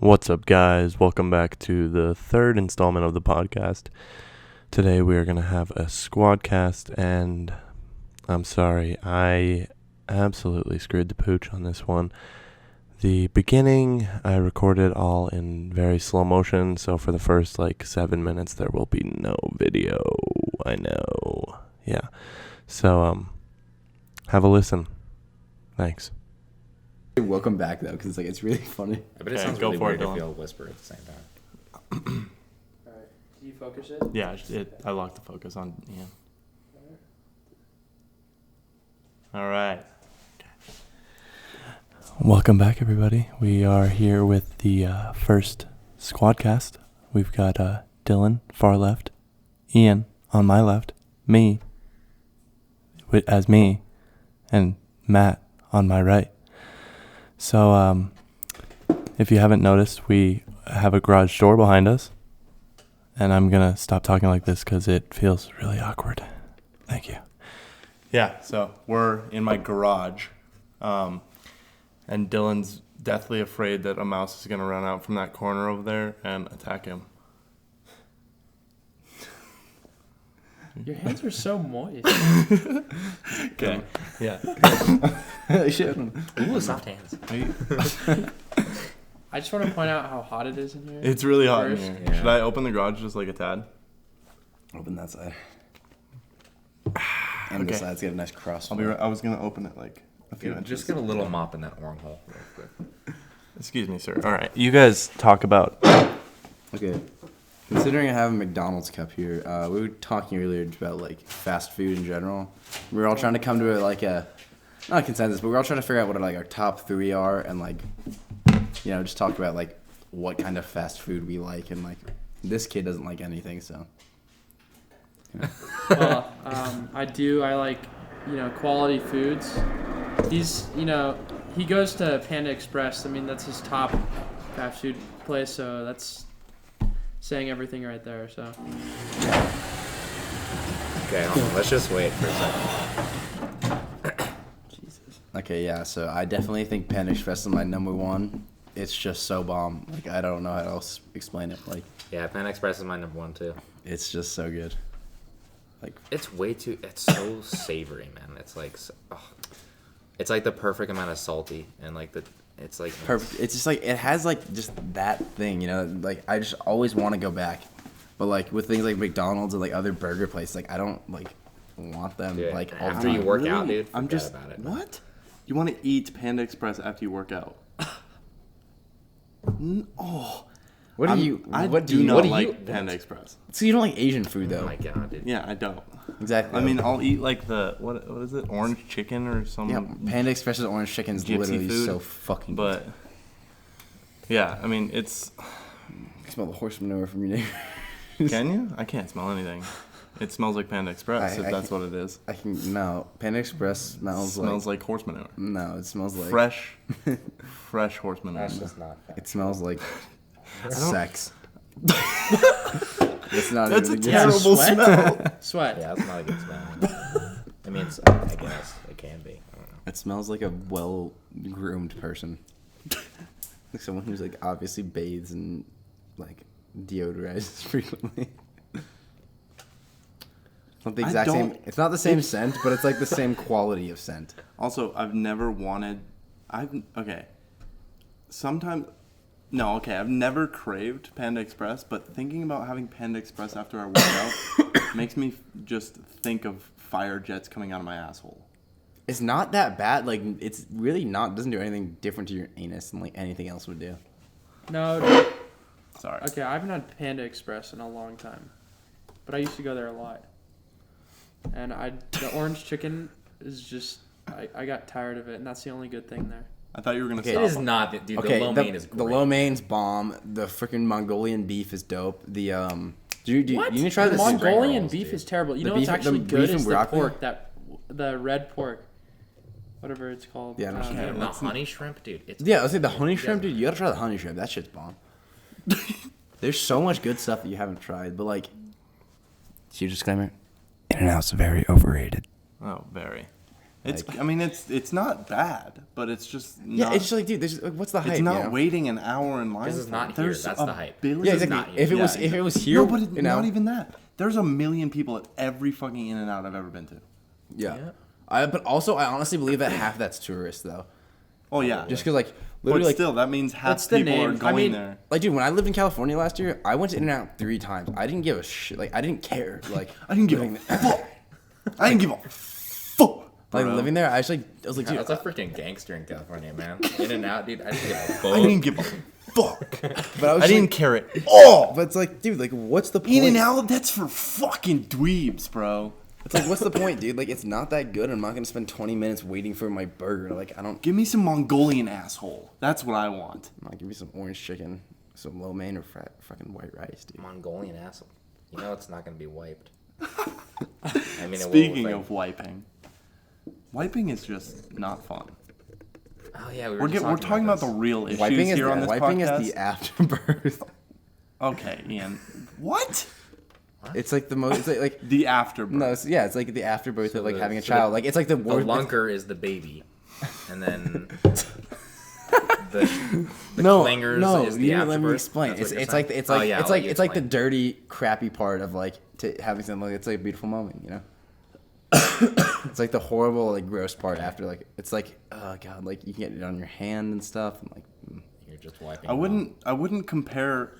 What's up, guys? Welcome back to the third installment of the podcast. Today we are going to have a squadcast, and I'm sorry, I absolutely screwed the pooch on this one. The beginning, I recorded all in very slow motion, so for the first 7 minutes there will be no video. I know. Yeah. So, have a listen. Thanks. Welcome back though, because it's really funny. But it sounds really weird if you'll whisper at the same time. Alright, do you focus it? Yeah, I locked the focus on Ian. All right. Welcome back, everybody. We are here with the first squadcast. We've got Dylan, far left, Ian on my left, me as me, and Matt on my right. So, if you haven't noticed, we have a garage door behind us. And I'm going to stop talking like this because it feels really awkward. Thank you. Yeah, so we're in my garage. And Dylan's deathly afraid that a mouse is going to run out from that corner over there and attack him. Your hands are so moist. Okay. Yeah. Ooh, soft hands. I just want to point out how hot it is in here. It's really hot in First. here. Yeah. Should I open the garage just like a tad? Open that side. And the Okay. sides get a nice cross. I was going to open it a few inches. Just get a little mop in that wormhole real quick. Excuse me, sir. All right. You guys talk about... Okay. Considering I have a McDonald's cup here, we were talking earlier about fast food in general. We were all trying to come to not a consensus, but we're all trying to figure out what our top three are, and just talk about what kind of fast food we like. And this kid doesn't like anything, so. Well, I like, quality foods. He goes to Panda Express. I mean, that's his top fast food place, so that's saying everything right there, so. Okay, hold on. Let's just wait for a second. Jesus. Okay, yeah, so I definitely think Panda Express is my number one. It's just so bomb. I don't know how else to explain it. Yeah, Pan Express is my number one too. It's just so good. It's it's so savory, man. It's it's the perfect amount of salty and it's Perfect. It's just it has just that thing, I just always want to go back. But with things like McDonald's and other burger places, I don't want them Dude, all after the you time. work out, dude. I'm forget just... about it. What? You want to eat Panda Express after you work out? Oh. What do you not you like want? Panda Express. So you don't like Asian food Oh though? my god, dude. Yeah, I don't. Exactly. I mean, I'll eat the what is it? Orange chicken or some. Yeah, Panda Express's orange chicken is Gypsy literally food, so fucking But yeah, I mean, it's. I smell the horse manure from your neighbor. Can you? I can't smell anything. It smells like Panda Express. If that's what it is. No, Panda Express Smells like horse manure. No, it smells like Fresh horse manure. That's just not fair. It smells like sex. It's not. That's a even terrible sweat? smell. Sweat. Yeah, that's not a good smell. I mean, I guess it can be. I don't know. It smells like a well-groomed person. Like someone who's obviously bathes and deodorizes frequently. It's not the exact same. It's not the same scent, but it's the same quality of scent. Also, I've never wanted. Sometimes. No, okay. I've never craved Panda Express, but thinking about having Panda Express after I work out makes me just think of fire jets coming out of my asshole. It's not that bad. It's really not. Doesn't do anything different to your anus than anything else would do. No, dude. Sorry. Okay, I haven't had Panda Express in a long time. But I used to go there a lot. And the orange chicken is just, I got tired of it, and that's the only good thing there. I thought you were gonna Okay. stop. It is not, dude. Okay, the lo mein is great. the lo mein's bomb. The freaking Mongolian beef is dope. The you What? need to try The this. Mongolian rolls, beef dude. is terrible. You The know what's beef- actually the good beef is and the broccoli? pork, the red pork. Whatever it's called. Yeah, I know what you mean. The honey shrimp, dude. It's Yeah, I was saying the honey shrimp, dude. You gotta try the honey shrimp. That shit's bomb. There's so much good stuff that you haven't tried, but huge disclaimer: In-N-Out's very overrated. Oh, very. I mean, it's not bad, but it's just Yeah, not, it's just like, dude, what's the hype? it's not you know? waiting an hour in line. This is for not it. here. There's That's a the hype. billion- Yeah, exactly. not If it was Yeah, here, no, but it's you know? not even that. There's a million people at every fucking In-N-Out I've ever been to. Yeah. Yeah. But also, I honestly believe that half that's tourists though. Oh yeah, Just because like but literally like still, that means half What's the people are name? going I mean, there. like dude, when I lived in California last year, I went to In-N-Out 3 times. I didn't give a shit. Like I didn't care. Like I didn't give a fuck. I didn't give a fuck. like bro. living there. I was like, dude, That's a freaking gangster in California, man. In and out, dude. I didn't give a fuck. I didn't give a fuck. but I was I just, didn't like, care at all. But it's like, dude, like what's the point? In-N-Out, that's for fucking dweebs, bro. It's like, what's the point, dude? Like, it's not that good. I'm not gonna spend 20 minutes waiting for my burger. Like, I don't. Give me some Mongolian asshole. That's what I want. Give me some orange chicken, some lo mein, or fucking white rice, dude. Mongolian asshole. You know it's not gonna be wiped. I mean, Speaking of wiping is just not fun. Oh yeah, We're talking about the real issues Wiping is here on this wiping podcast. is the afterbirth. Okay, Ian. What? It's like the most. It's like The afterbirth. no, it's like the afterbirth So of like the- having a so child. Like it's like the The worst. lunker is the baby, and then the clingers is the you didn't let me afterbirth? explain. That's what you're It's saying? like it's Oh, like yeah, it's I'll like let you it's like the explain. dirty, crappy part of like having something. Like, it's like a beautiful moment, you know. It's like the horrible, like gross part after. Like it's like, oh god, like you can get it on your hand and stuff. And like, You're just wiping. I wouldn't compare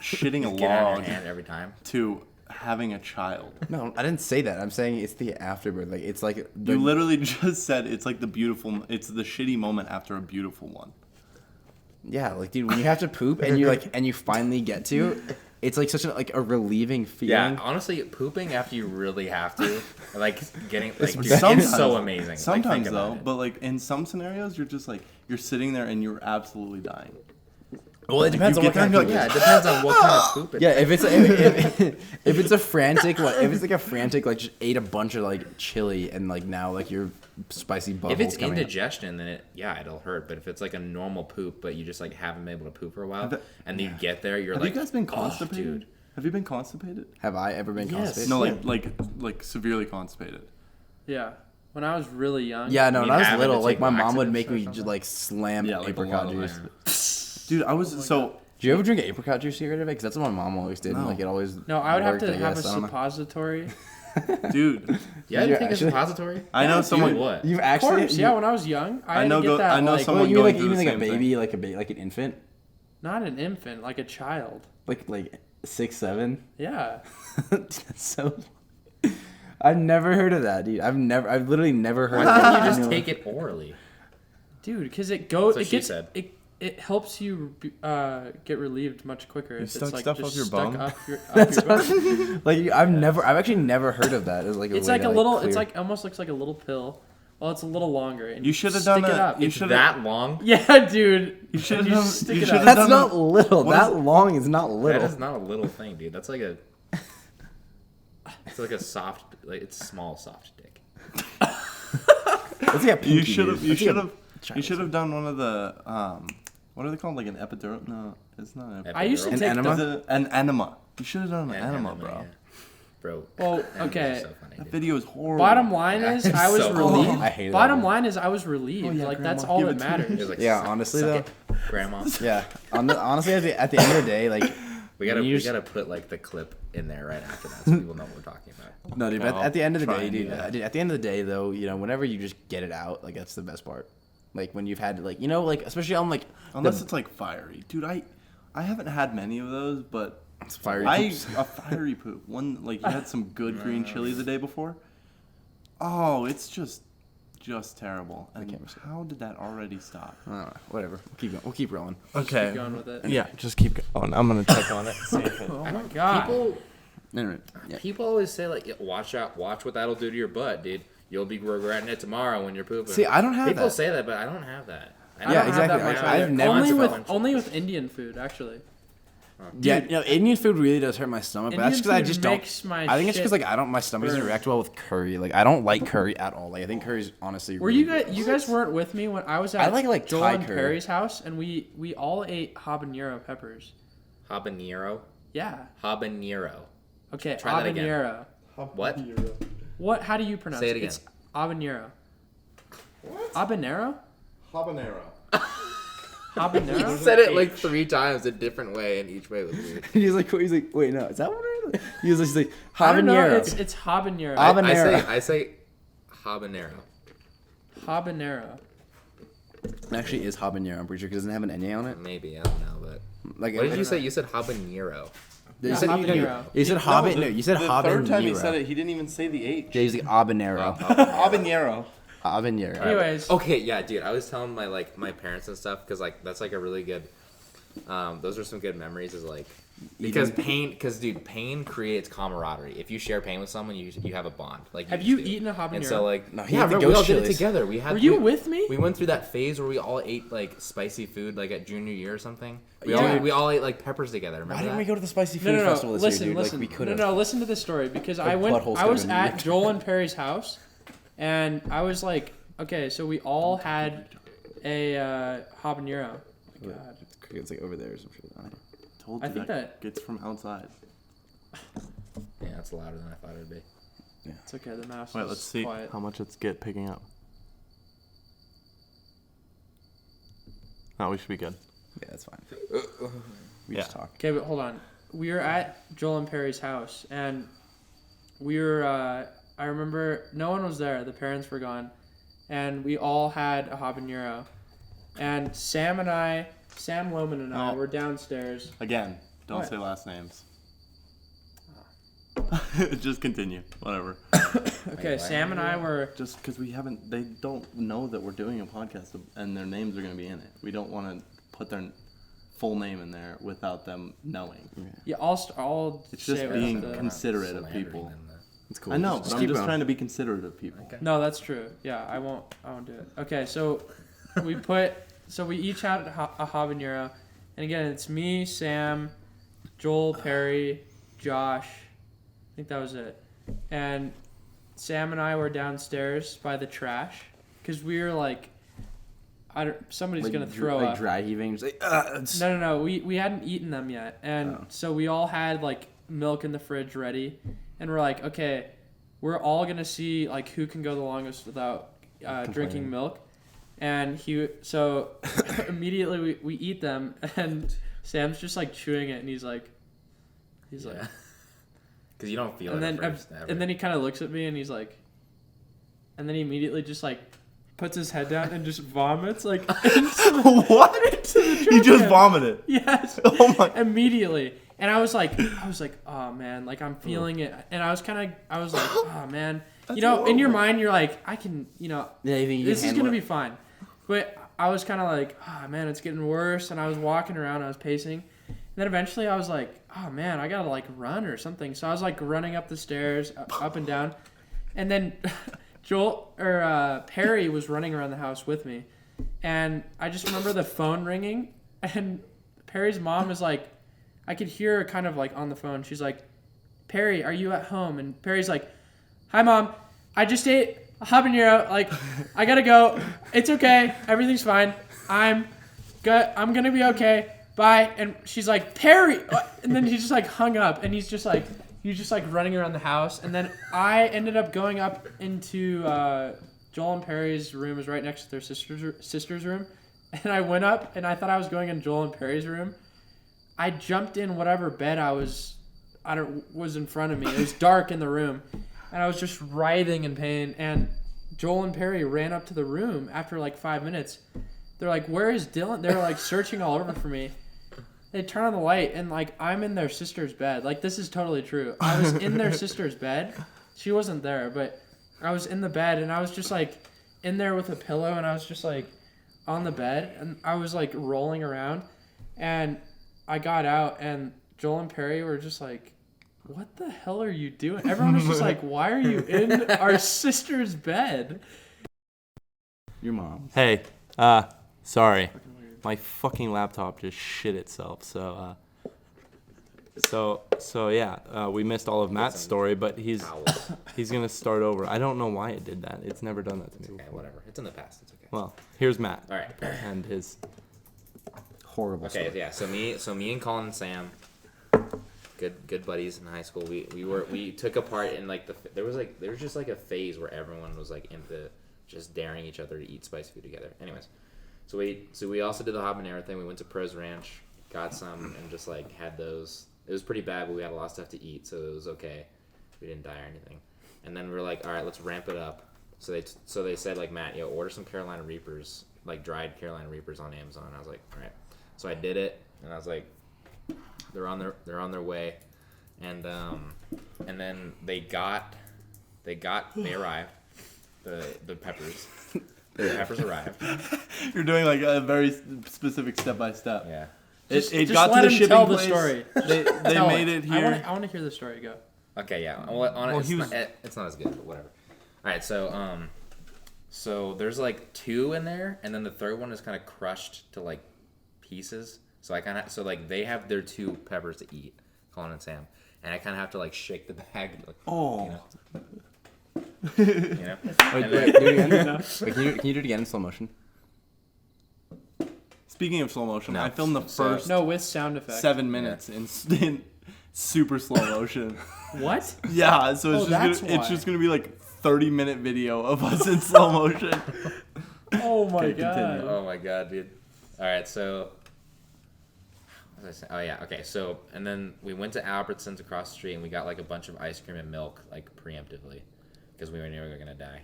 shitting a Get it on log your hand every time. to having a child. no, I didn't say that. I'm saying it's the afterbirth. Like it's like the, You literally just said it's like it's the shitty moment after a beautiful one. yeah, like dude, when you have to poop and you like and you finally get to, it's like such a relieving feeling. Yeah, honestly, pooping after you really have to, like getting, like, It's dude, sometimes- it's so amazing. Like, Sometimes think about though, it. but like in some scenarios, you're just like you're sitting there and you're absolutely dying. Well, it depends on You what get kind there of and Yeah, it depends on what kind of poop. Yeah, if it's if it's a frantic if it's like a frantic like just ate a bunch of like chili and like now like your spicy butthole's If it's coming out. indigestion, then it'll hurt. But if it's like a normal poop, but you just like haven't been able to poop for a while, and you get there, you're Have like, you guys been "Oh, constipated? dude." Have you been constipated? Have I ever been Yes. constipated? No, like severely constipated. Yeah. When I was really young. Yeah, no. You When I was haven't little, to like take my mom would laxatives make or me something? just like slam Yeah, like a apricot lot of juice. Dude, I was so. Do you ever drink apricot juice to get rid of it? Because that's what my mom always did. And, No. like it always. No, I would have worked, to I have a guess. I don't know. suppository. Dude, Yeah, Did you you think it's actually- suppository? I know Dude, someone. what? You've Of actually. course, yeah. When I was young, I had know to get go- that. I know like, someone Well, you mean going like through the like a same baby, thing. like an infant, not an infant, like a child. like 6, 7. Yeah. That's so. I've never heard of that, dude. I've literally never heard. Why of can't that. you just take it orally? Dude, because it goes. That's what It she gets. said. It helps you get relieved much quicker if stuck it's like stuff just up your stuck bum? up your That's bum. Like I've actually never heard of that. It's like a It's way like to, a little. clear. It's like almost looks like a little pill. Well, it's a little longer. And You should have stick done it up. You It's should that have. long? Yeah, dude. You should And have done. stick You it should up. have That's done. not little. What is That it? long is not little. That is not a little thing, dude. That's like a. It's like a soft, like it's small, soft dick. That's like a pinky, You should have. dude. You That's like should a have. You should have done one of the. What are they called? Like an epidural? No, it's not an epidural. I used to Epidural? An take enema? Is it an enema? You should have done an And enema, enema, bro. yeah. Bro. Well, enemas are okay. so funny, That dude. video is horrible. Bottom line is, It's I was so relieved. cool. I hate that Bottom video. line is, I was relieved. Oh, yeah, like that's Grandma, all give that it to me. It matters. was like, Yeah, suck- honestly, suck though. it, Grandma. Yeah. Honestly, at the end of the day, like We gotta when you we just- gotta put like the clip in there right after that so people know what we're talking about. No, dude. But I'll at the end of the try day, and do dude. that. At the end of the day, though, you know, whenever you just get it out, like that's the best part. Like when you've had like like especially on like Unless it's like fiery, dude. I haven't had many of those, but it's fiery. a poops. fiery poop. One like you had some good green chili the day before. Oh, it's just terrible. And can't see. how did that already stop? I don't know, whatever. We'll keep going. We'll keep rolling. Okay. Keep going with it. Yeah, just keep going. I'm gonna check on it. See if it. Oh my god. People Anyway, yeah. people always say like, "Yeah, watch what that'll do to your butt, dude. You'll be regretting it tomorrow when you're pooping." See, I don't have People that. say that, but I don't have that. I I don't Yeah, don't have exactly. Have that much I've either. never only felt- with Indian food actually. Yeah, you know, Indian food really does hurt my stomach, but that's Indian because I food just don't. makes my I think it's shit because like my stomach doesn't burn. react well with curry. Like I don't like curry at all. Like I think curry's honestly. Were really you guys? gross. You guys weren't with me when I was at I like Joel Thai and curry. Perry's house, and we all ate habanero peppers. habanero. Yeah. Habanero. Okay. Try that again. habanero. What? What? How do you pronounce Say it it? again. It's habanero. Habanero? Habanero. Habanero? You said it like 3 times a different way, and each way was weird. he's like, wait, no, is that what it is? He's like, I don't know, habanero. it's habanero. Habanero. I say habanero. Habanero. It actually is habanero, I'm pretty sure, because it doesn't have an NA on it. Maybe, I don't know, but... Like, What did you say? You said habanero. Yeah, habanero. You said habanero. No, you said habanero. The third time he said it, he didn't even say the H. Yeah, he's like habanero. Habanero. Habanero. Anyways. Okay, yeah, dude. I was telling my parents and stuff because like that's like a really good. Those are some good memories. Is like because pain creates camaraderie. If you share pain with someone, you have a bond. Like Have you eaten a habanero? And so like No, yeah, the we all ghost did it chilies. together. Were you with me? We went through that phase where we all ate like spicy food like at junior year or something. Yeah. We all ate like peppers together. Remember Why didn't that? we go to the spicy food No. festival this Listen, year, dude? listen. Like, we could No, have. listen to the story because Like, I buttholes was could've been at weird. Joel and Perry's house, and I was like, okay, so we all had a habanero. Oh my God. It's like over there or some shit. Told I you think that- gets from outside. Yeah, it's louder than I thought it would be. It's okay. The mouse Wait, is let's see quiet. how much it's picking up. Oh, we should be good. Yeah, that's fine. We Yeah. just talk. Okay, but hold on. We were at Joel and Perry's house, and we were. I remember no one was there. The parents were gone, and we all had a habanero. And Sam Loman and I Oh. were downstairs. Again, don't What? say last names. Just continue. Whatever. Okay, Wait, Sam and I were. Just because they don't know that we're doing a podcast and their names are going to be in it. We don't want to put their full name in there without them knowing. Yeah, I'll It's say just it with being the- considerate of Slandering people. them, It's cool. I know, but I'm keep just going. trying to be considerate of people. Okay. No, that's true. Yeah, I won't do it. Okay, so we each had a habanero, and again, it's me, Sam, Joel, Perry, Josh. I think that was it. And Sam and I were downstairs by the trash because we were like, somebody's Like, gonna throw like up. dry heaving. Just like, No. We hadn't eaten them yet, and so we all had like milk in the fridge ready, and we're like, okay, we're all gonna see like who can go the longest without drinking milk, and so immediately we eat them, and Sam's just like chewing it, and he's like, Because you don't feel and it then at first, ever. and then he kind of looks at me, and he's like, and then he immediately just like puts his head down and just vomits like What? You just vomited. Yes. Oh my. Immediately. And I was like, oh man, like I'm feeling it. And I was like, oh man. You know, in your mind, you're like, I can, yeah, you think you this can is handle going to it? be fine. But I was kind of like, oh man, it's getting worse. And I was walking around, I was pacing. And then eventually I was like, oh man, I got to like run or something. So I was like running up the stairs, up and down. And then Perry was running around the house with me. And I just remember the phone ringing. And Perry's mom is like, I could hear her kind of like on the phone. She's like, Perry, are you at home? And Perry's like, hi mom, I just ate a habanero. Like, I gotta go. It's okay. Everything's fine. I'm gonna be okay. Bye. And she's like, Perry. And then he just like hung up, and he's just like running around the house. And then I ended up going up into Joel and Perry's room. Is right next to their sister's room. And I went up, and I thought I was going in Joel and Perry's room. I jumped in whatever bed was in front of me. It was dark in the room, and I was just writhing in pain. And Joel and Perry ran up to the room after like 5 minutes. They're like, "Where is Dylan?" They're like searching all over for me. They turn on the light, and like I'm in their sister's bed. Like, this is totally true. I was in their sister's bed. She wasn't there, but I was in the bed, and I was just like in there with a pillow, and I was just like on the bed, and I was like rolling around, and I got out, and Joel and Perry were just like, what the hell are you doing? Everyone was just like, why are you in our sister's bed? Your mom. Hey, sorry. My fucking laptop just shit itself. So yeah, we missed all of Matt's story, but he's gonna start over. I don't know why it did that. It's never done that to me Okay, before. whatever. It's in the past. It's okay. Well, here's Matt All right. and his. Horrible Okay, story. yeah. So me and Colin and Sam, good buddies in high school. We took apart in like there was just like a phase where everyone was like into just daring each other to eat spicy food together. Anyways, so we also did the habanero thing. We went to Pro's Ranch, got some, and just like had those. It was pretty bad, but we had a lot of stuff to eat, so it was okay. We didn't die or anything. And then we were like, all right, let's ramp it up. So they said like, Matt, order some Carolina Reapers, like dried Carolina Reapers on Amazon. And I was like, all right. So I did it, and I was like, they're on their way, and then they arrived. The peppers. The peppers arrived. You're doing like a very specific step by step. Yeah. It Just got let to the him shipping tell the place. story. They Tell made it here. I want to hear the story. Go. Okay, yeah. Well, he was- it's not as good, but whatever. All right, so there's like 2 in there, and then the third one is kind of crushed to like pieces. So like they have their 2 peppers to eat, Colin and Sam, and I kind of have to like shake the bag. Like, Oh. You know. Wait, And wait, then- do it again. Wait, can you do it again in slow motion? Speaking of slow motion, No. I filmed the first No, with sound effects. 7 minutes in super slow motion. What? Yeah, so it's that's it's why. just gonna be like 30-minute video of us in slow motion. Oh my Okay, god. continue. Oh my god, dude. All right, so what was I saying? Oh yeah, okay. So and then we went to Albertsons across the street and we got like a bunch of ice cream and milk like preemptively because we knew we were gonna die.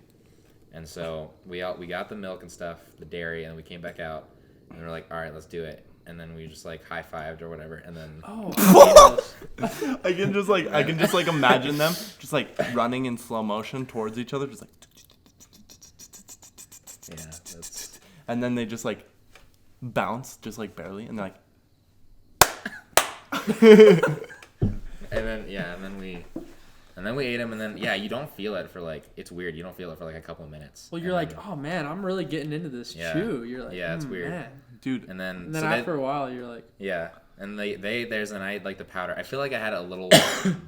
And so we got the milk and stuff, the dairy, and we came back out and we were like, all right, let's do it. And then we just like high-fived or whatever, and then Oh. I hate this. I can just like imagine them just like running in slow motion towards each other, just like, yeah, that's and then they just like bounce just like barely, and they're like, and then we ate them, and then you don't feel it for like it's weird. You don't feel it for like a couple of minutes. Well, you're And like, then- oh man, I'm really getting into this Yeah. chew. You're like, Yeah, it's weird. Man. dude. and then And then so after a while, you're like, yeah, and I had like the powder. I feel like I had it a little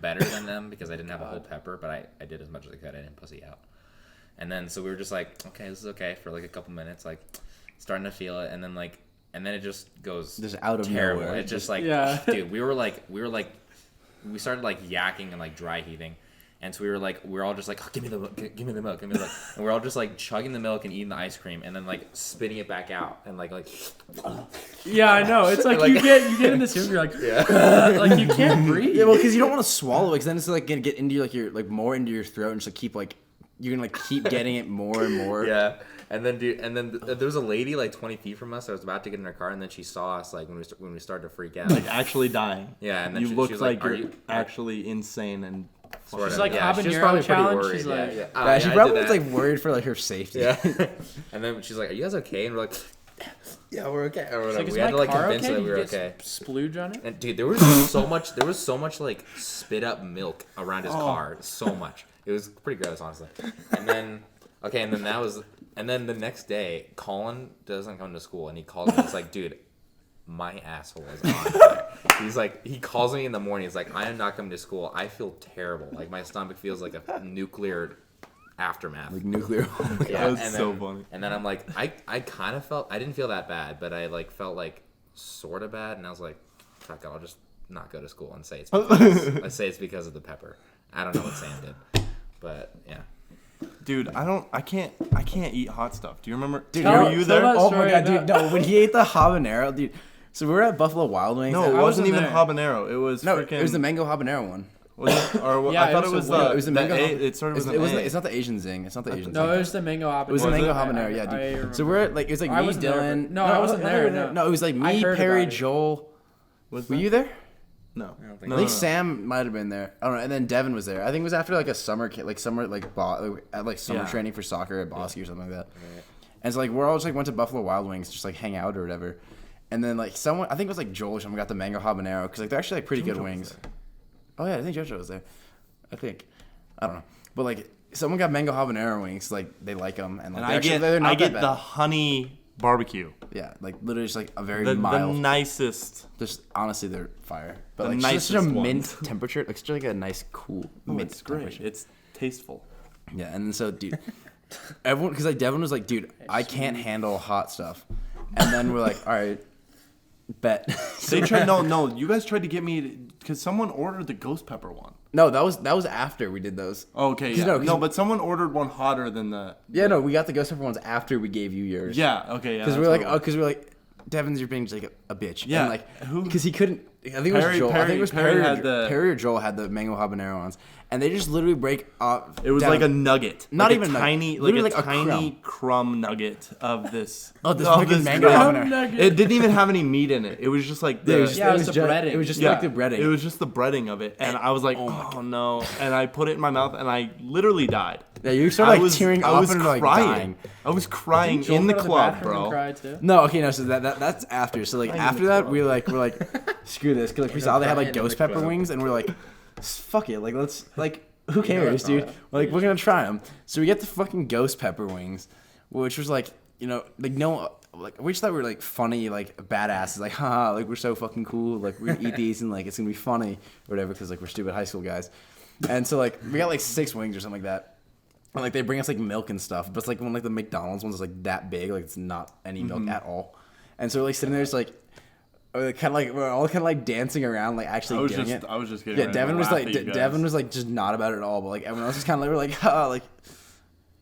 better than them because I didn't have a whole pepper, but I did as much as I could. I didn't pussy out. And then so we were just like, okay, this is okay for like a couple minutes, like starting to feel it, and then it just goes Just out of terrible. nowhere. It just like, Yeah. dude, we started like yakking and like dry heaving. And so we were all just like, oh, give me the milk, give me the milk, give me the milk. And we're all just like chugging the milk and eating the ice cream and then like spitting it back out and like yeah, I know. It's like, Like- you get in this room, you're like, like you can't breathe. Yeah, well, because you don't want to swallow it, because then it's like gonna get into your like more into your throat, and just like keep like you're gonna like keep getting it more and more. yeah. And then there was a lady like 20 feet from us that was about to get in her car, and then she saw us like when we started to freak out. Like actually dying. Yeah, and then You she look was like "Are you're you actually insane and. Sort She's of, like, yeah. She was habanero probably pretty challenge, worried, she's yeah, like- yeah. Yeah, she I probably did was that. like worried for like her safety. Yeah. And then she's like, "Are you guys okay?" And we're like, "Yeah, we're okay." Or It's whatever. like, is We my had to like car convince okay? her that Did we were you get okay. splooge on it? And dude, there was so much like spit up milk around his car. So much. It was pretty gross, honestly. And then the next day, Colin doesn't come to school, and he calls me. He's like, "Dude, my asshole is on fire." He's like, he calls me in the morning. He's like, "I am not coming to school. I feel terrible. Like my stomach feels like a nuclear aftermath." Like nuclear. Yeah, That's and so then, funny. And then I'm like, I kind of felt, I didn't feel that bad, but I like felt like sort of bad, and I was like, fuck it, I'll just not go to school and say it's because of the pepper. I don't know what Sam did, but yeah. Dude, I can't eat hot stuff. Do you remember? Dude, Tell- were you tell there? us- Oh Sorry, my god, no. dude! No, when he ate the habanero, dude. So we were at Buffalo Wild Wings. No, and it I wasn't even there. habanero. It was No, freaking. it was the mango habanero one. Was it? Or Yeah, I thought it it was was a- the. it was the mango. It started with an A. It's not the Asian zing. It's not the Asian No, zing. it was the mango habanero. It was the Was mango it? habanero, yeah, I dude. remember. So we're at, like, it was like I me, wasn't there, Dylan. but- no, I wasn't there, no. No, it was like I me, heard Perry, about it. Joel. Was Were that? you there? No. I don't think No, I think no. Sam might have been there. I don't know. And then Devin was there. I think it was after like a summer like summer Yeah. training for soccer at Bosque or something like that. And so like we're all just like went to Buffalo Wild Wings just like hang out or whatever. And then like someone, I think it was like Joel or someone, got the mango habanero because like they're actually like pretty good Jojo was wings. Oh yeah, I think JoJo was there. I don't know, but like someone got mango habanero wings. Like they like them, and like And they're not I get that the bad. honey barbecue. Yeah, like literally just like a very The mild. nicest. Just honestly, they're fire. But The like just such a nicest mint ones. temperature. Like it's just like a nice cool Oh, mint it's great. temperature. It's tasteful. Yeah, and then so dude, everyone because like Devin was like, dude, I can't handle hot stuff, and then we're like, all right, bet. They tried. No. You guys tried to get me because someone ordered the ghost pepper one. No, that was after we did those. Okay, 'Cause yeah. no, 'cause- No, but someone ordered one hotter than the. Yeah, no, we got the ghost pepper ones after we gave you yours. Yeah. Okay. Yeah. Because that's we were what it was. like, Devon's you're being just like a bitch. Yeah, And like, who- because he couldn't. I think it was Perry- Joel. I think it was Perry Perry. had the- Perry or Joel had the mango habanero ones, and they just literally break up. It was like a nugget. Not like even a a nugget. tiny, Literally like a like a tiny crumb nugget of this. Oh, this of freaking mango crumb. habanero. Nugget. It didn't even have any meat in it. It was just like the. It was Yeah, it was the just, breading. It was just yeah, like the breading. It was just the breading of it, and I was like, oh no! And I put it in my mouth, and I literally died. Yeah, you started like tearing I up was and like crying. dying. I was crying Joel in the go to club, bathroom and bro. cry too? No, okay, no. So that's after. So like after that, we're like, screw this. Cause like we saw they had like ghost pepper wings, and we're like, fuck it. Like let's like who cares, dude? Like we're gonna try them. So we get the fucking ghost pepper wings, which was like like no. Like we just thought we were like funny, like badasses, like haha, like we're so fucking cool, like we're gonna eat these and like it's gonna be funny or whatever, because like we're stupid high school guys. And so like we got like 6 wings or something like that. And like they bring us like milk and stuff, but it's like when like the McDonald's ones is like that big, like it's not any milk at all. And so we're like sitting there, just like we're all kind of like dancing around, like actually doing it. I was just getting. Yeah, ready to Devin was laugh like at you guys. Devin was like just not about it at all, but like everyone else was kind of like we're like like.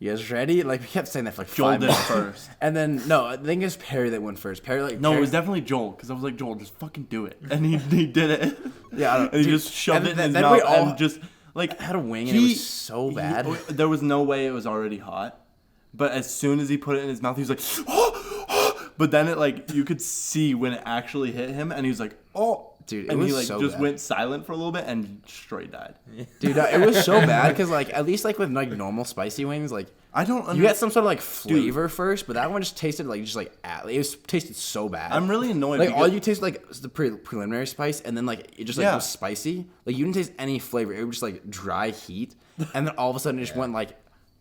You guys ready? Like we kept saying that for like Joel 5 did minutes. first. And then no, I think it's Perry that went first. Perry like No, it Perry- was definitely Joel, because I was like, Joel, just fucking do it, and he did it. Yeah, I don't- and he dude, just shoved and it in then- his then mouth we all and just like had a wing and it was so bad. There was no way it was already hot, but as soon as he put it in his mouth, he was like, oh. But then it like you could see when it actually hit him, and he was like, oh. Dude, it and was he like so just bad. went silent for a little bit and straight died. Dude, it was so bad because like at least like with like normal spicy wings, like I don't. you get some sort of like flavor first, but that one just tasted like it tasted so bad. I'm really annoyed. Like all because- you taste like is the preliminary spice, and then like it just like Yeah. was spicy. Like you didn't taste any flavor. It was just like dry heat, and then all of a sudden it just went like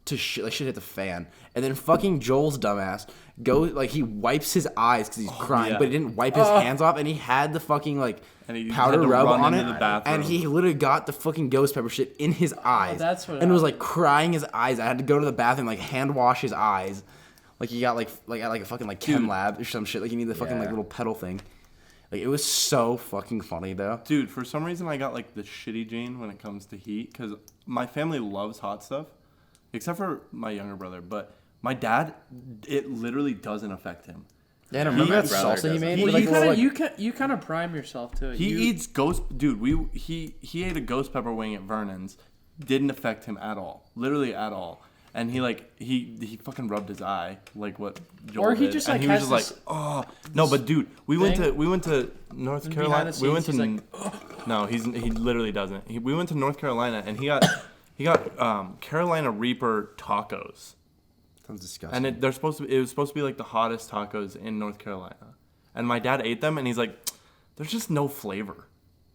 to shit. Like shit hit the fan, and then fucking Joel's dumbass goes like he wipes his eyes because he's crying, yeah. but he didn't wipe his hands off, and he had the fucking like And he powder had to rub run on into it, the bathroom. and he literally got the fucking ghost pepper shit in his eyes. that's what and was like crying his eyes. I had to go to the bathroom, like hand wash his eyes. Like he got like at like a fucking like chem Dude. lab or some shit. Like you need the fucking like Yeah. little pedal thing. Like it was so fucking funny though. Dude, for some reason I got like the shitty gene when it comes to heat, because my family loves hot stuff, except for my younger brother. But my dad, it literally doesn't affect him. Yeah, and remember that My brother salsa he doesn't. made? He- with, Well, like, he little, you like- kind of prime yourself to it. He You- eats dude. He ate a ghost pepper wing at Vernon's, didn't affect him at all, literally at all. And he like he fucking rubbed his eye like what Joel Or he did. just, and like, he was has just this- like, oh no, but dude, we went thing. to North And Carolina. behind the We went scenes, to no, he literally doesn't. We went to North Carolina and he got Carolina Reaper tacos. Sounds disgusting. And it was supposed to be like the hottest tacos in North Carolina. And my dad ate them and he's like, there's just no flavor.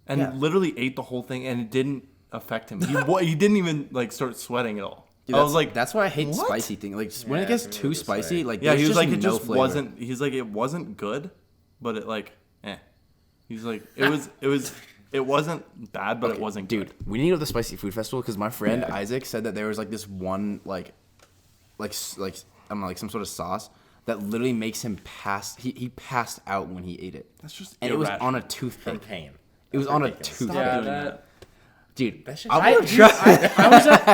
And Yeah. literally ate the whole thing and it didn't affect him. He didn't even like start sweating at all. Dude, I was like, that's why I hate what? spicy things. Like when Yeah, it gets for me too it was spicy, like- like yeah, there's he was like, just it no just flavor. wasn't. He's like, it wasn't good, but it like, eh. He's like, it wasn't bad, but it wasn't good. Dude, we need to go to the spicy food festival because my friend Isaac said that there was like this one like I don't know, like some sort of sauce that literally makes him pass. He passed out when he ate it. That's just And it was irrational. on a From toothpick. pain. It was That's on a ridiculous. toothpick. yeah, doing that, Dude, That shit's I I, would dude, try.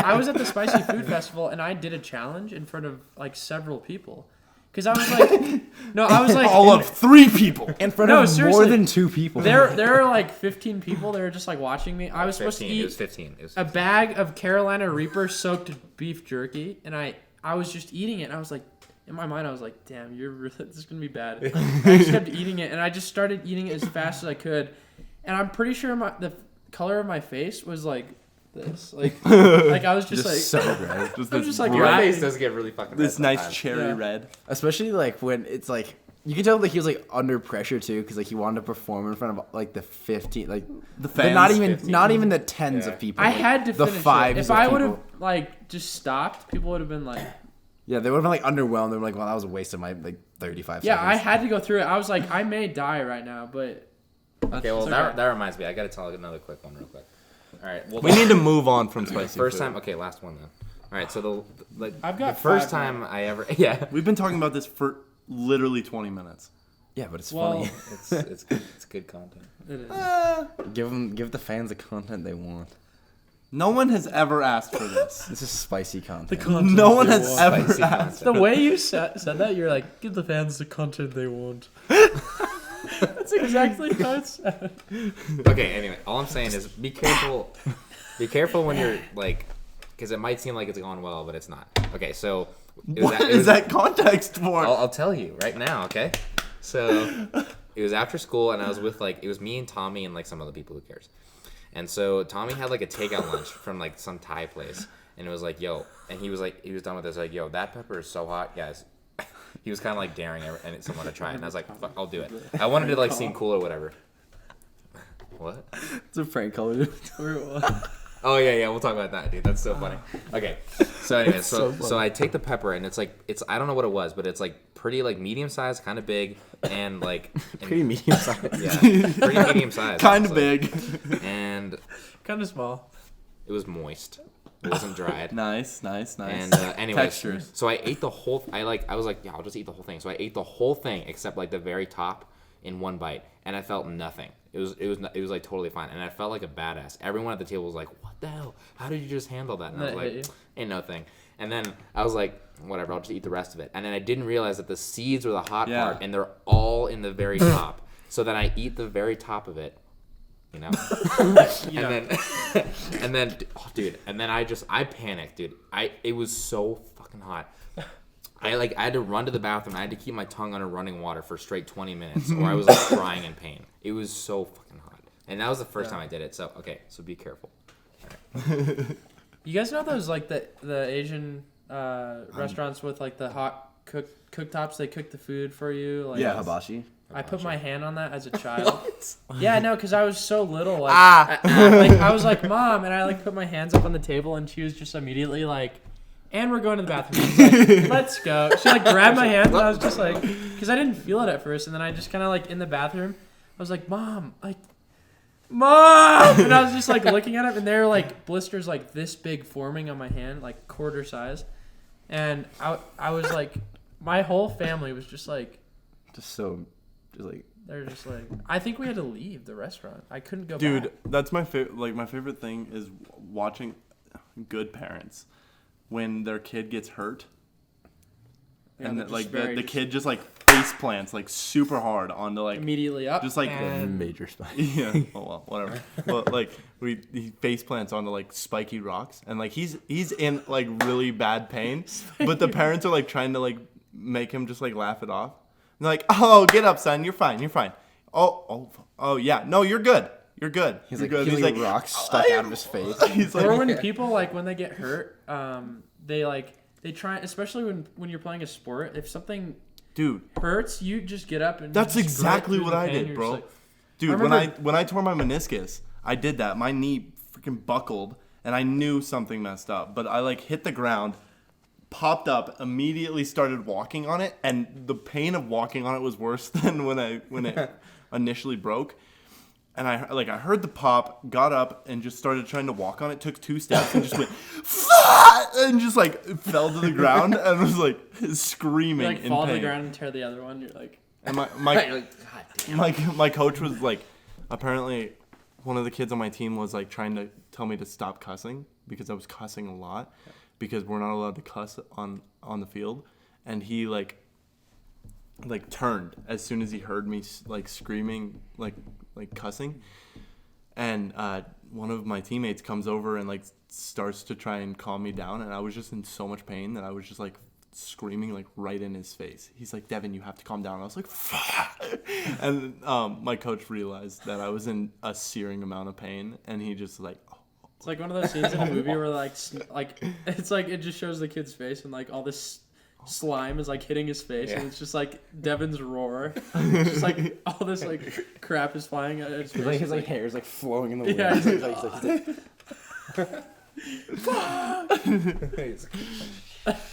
I was at the spicy food festival and I did a challenge in front of like several people, because I was like, no, I was like, all of 3 people. In front No, of more seriously. than 2 people. there are like 15 people that were just like watching me. I was supposed to 15. It was eat 15. It was a bag of Carolina Reaper soaked beef jerky, and I was just eating it. And I was like, in my mind, I was like, damn, this is gonna be bad. I just kept eating it, and I just started eating it as fast as I could. And I'm pretty sure the color of my face was like this, like I was just, like, so red. Just I'm this, just like Your laughing. face does get really fucking this red nice sometimes. cherry Yeah. red. Especially like when it's like you can tell that he was like under pressure too, because like he wanted to perform in front of like the 15, like The the fans. not even the tens Yeah. of people. I like, had to the finish fives. it. If of I would people. have like just stopped, people would have been like, Yeah, they would have been like underwhelmed. They were like, "Well, that was a waste of my like 35 yeah, seconds." I had to go through it. I was like, I may die right now, but Okay, well, It's that, okay. that reminds me. I got to tell another quick one real quick. All right. Well, We need to move on from spicy first food. time. Okay, last one then. All right. So like I've got the first 5 time I ever. Yeah. We've been talking about this for literally 20 minutes. Yeah, but it's Well- funny. It's good content. it is. Give the fans the content they want. No one has ever asked for this. This is spicy content. The content No one they has want. ever Spicy asked. The way you said that, you're like, give the fans the content they want. That's exactly how it sounded. Okay, anyway, all I'm saying is be careful. Be careful when you're like, because it might seem like it's going well, but it's not. Okay, so What is that context for? I'll tell you right now. Okay, so it was after school, and I was with it was me and Tommy and like some other people. Who cares? And so Tommy had like a takeout lunch from like some Thai place, and it was like, yo, and he was done with this, like, yo, that pepper is so hot, guys. He was kind of like daring someone to try it, and I was like, fuck, I'll do it. I wanted to like seem cool or whatever. What? It's a prank call. Oh yeah, we'll talk about that, dude. That's so funny. Okay, so anyway, so I take the pepper, and it's I don't know what it was, but it's like pretty like medium sized, kind of big, and like Pretty medium size. yeah, pretty medium sized, Kind of honestly. big. And Kind of small. it was moist. It wasn't dried. Nice. And anyways, Textures. so I ate the whole. I was like, yeah, I'll just eat the whole thing. So I ate the whole thing except like the very top in one bite, and I felt nothing. It was like totally fine, and I felt like a badass. Everyone at the table was like, "What the hell? How did you just handle that?" And I was That hit like, you? "Ain't no thing." And then I was like, "Whatever, I'll just eat the rest of it." And then I didn't realize that the seeds were the hot Yeah. part, and they're all in the very top. So then I eat the very top of it, you know. And then, oh, dude, and then I panicked, dude. It was so fucking hot. I had to run to the bathroom. I had to keep my tongue under running water for straight 20 minutes, or I was like crying in pain. It was so fucking hot, and that was the first time I did it. So okay, so be careful. You guys know those like the Asian restaurants with like the hot cooktops? They cook the food for you. Like, Yeah, hibachi. I put my hand on that as a child. Yeah, no, because I was so little. Like, Ah. I was like, Mom, and I like put my hands up on the table, and she was just immediately like, and we're going to the bathroom. I was like, let's go. She like grabbed my hands, and I was just like, because I didn't feel it at first, and then I just kind of like in the bathroom, I was like, Mom, and I was just like looking at it, and there were like blisters like this big forming on my hand, like quarter size, and I was like, my whole family was just like, they're just like, I think we had to leave the restaurant. I couldn't go back. Dude, that's my favorite. Like my favorite thing is watching good parents when their kid gets hurt, Yeah, and they're like just very the just kid just like face plants like super hard onto like immediately up. just like and Major spike. yeah. Oh well, whatever. But like he face plants onto like spiky rocks, and like he's in like really bad pain, but the parents are like trying to like make him just like laugh it off. And they're like, oh, get up, son. You're fine. Oh, yeah. No, you're good. You're good. He's You're like good. peeling rocks stuck out of his face. He's or like, when people like when they get hurt, they try, especially when you're playing a sport. If something dude, hurts, you just get up and that's you just exactly through what the I pain. did, You're bro. just like- Dude, I remember- when I tore my meniscus, I did that. My knee freaking buckled, and I knew something messed up. But I like hit the ground, popped up, immediately started walking on it, and the pain of walking on it was worse than when it initially broke. And I heard the pop, got up, and just started trying to walk on it. Took 2 steps and just went, and just like fell to the ground and was like screaming you like in fall to pain. the ground and tear the other one. You're like, And You're like, God damn. my coach was like, apparently one of the kids on my team was like trying to tell me to stop cussing because I was cussing a lot because we're not allowed to cuss on the field, and he like turned as soon as he heard me like screaming like cussing, and one of my teammates comes over and like starts to try and calm me down, and I was just in so much pain that I was just like screaming like right in his face. He's like, Devin, you have to calm down. And I was like, fuck. And my coach realized that I was in a searing amount of pain, and he just like, it's like one of those scenes in a movie where like it's like it just shows the kid's face and like all this slime is like hitting his face, and it's just like Devin's roar. It's just like all this like crap is flying at his face. His hair is like flowing in the wind. Yeah, He's like,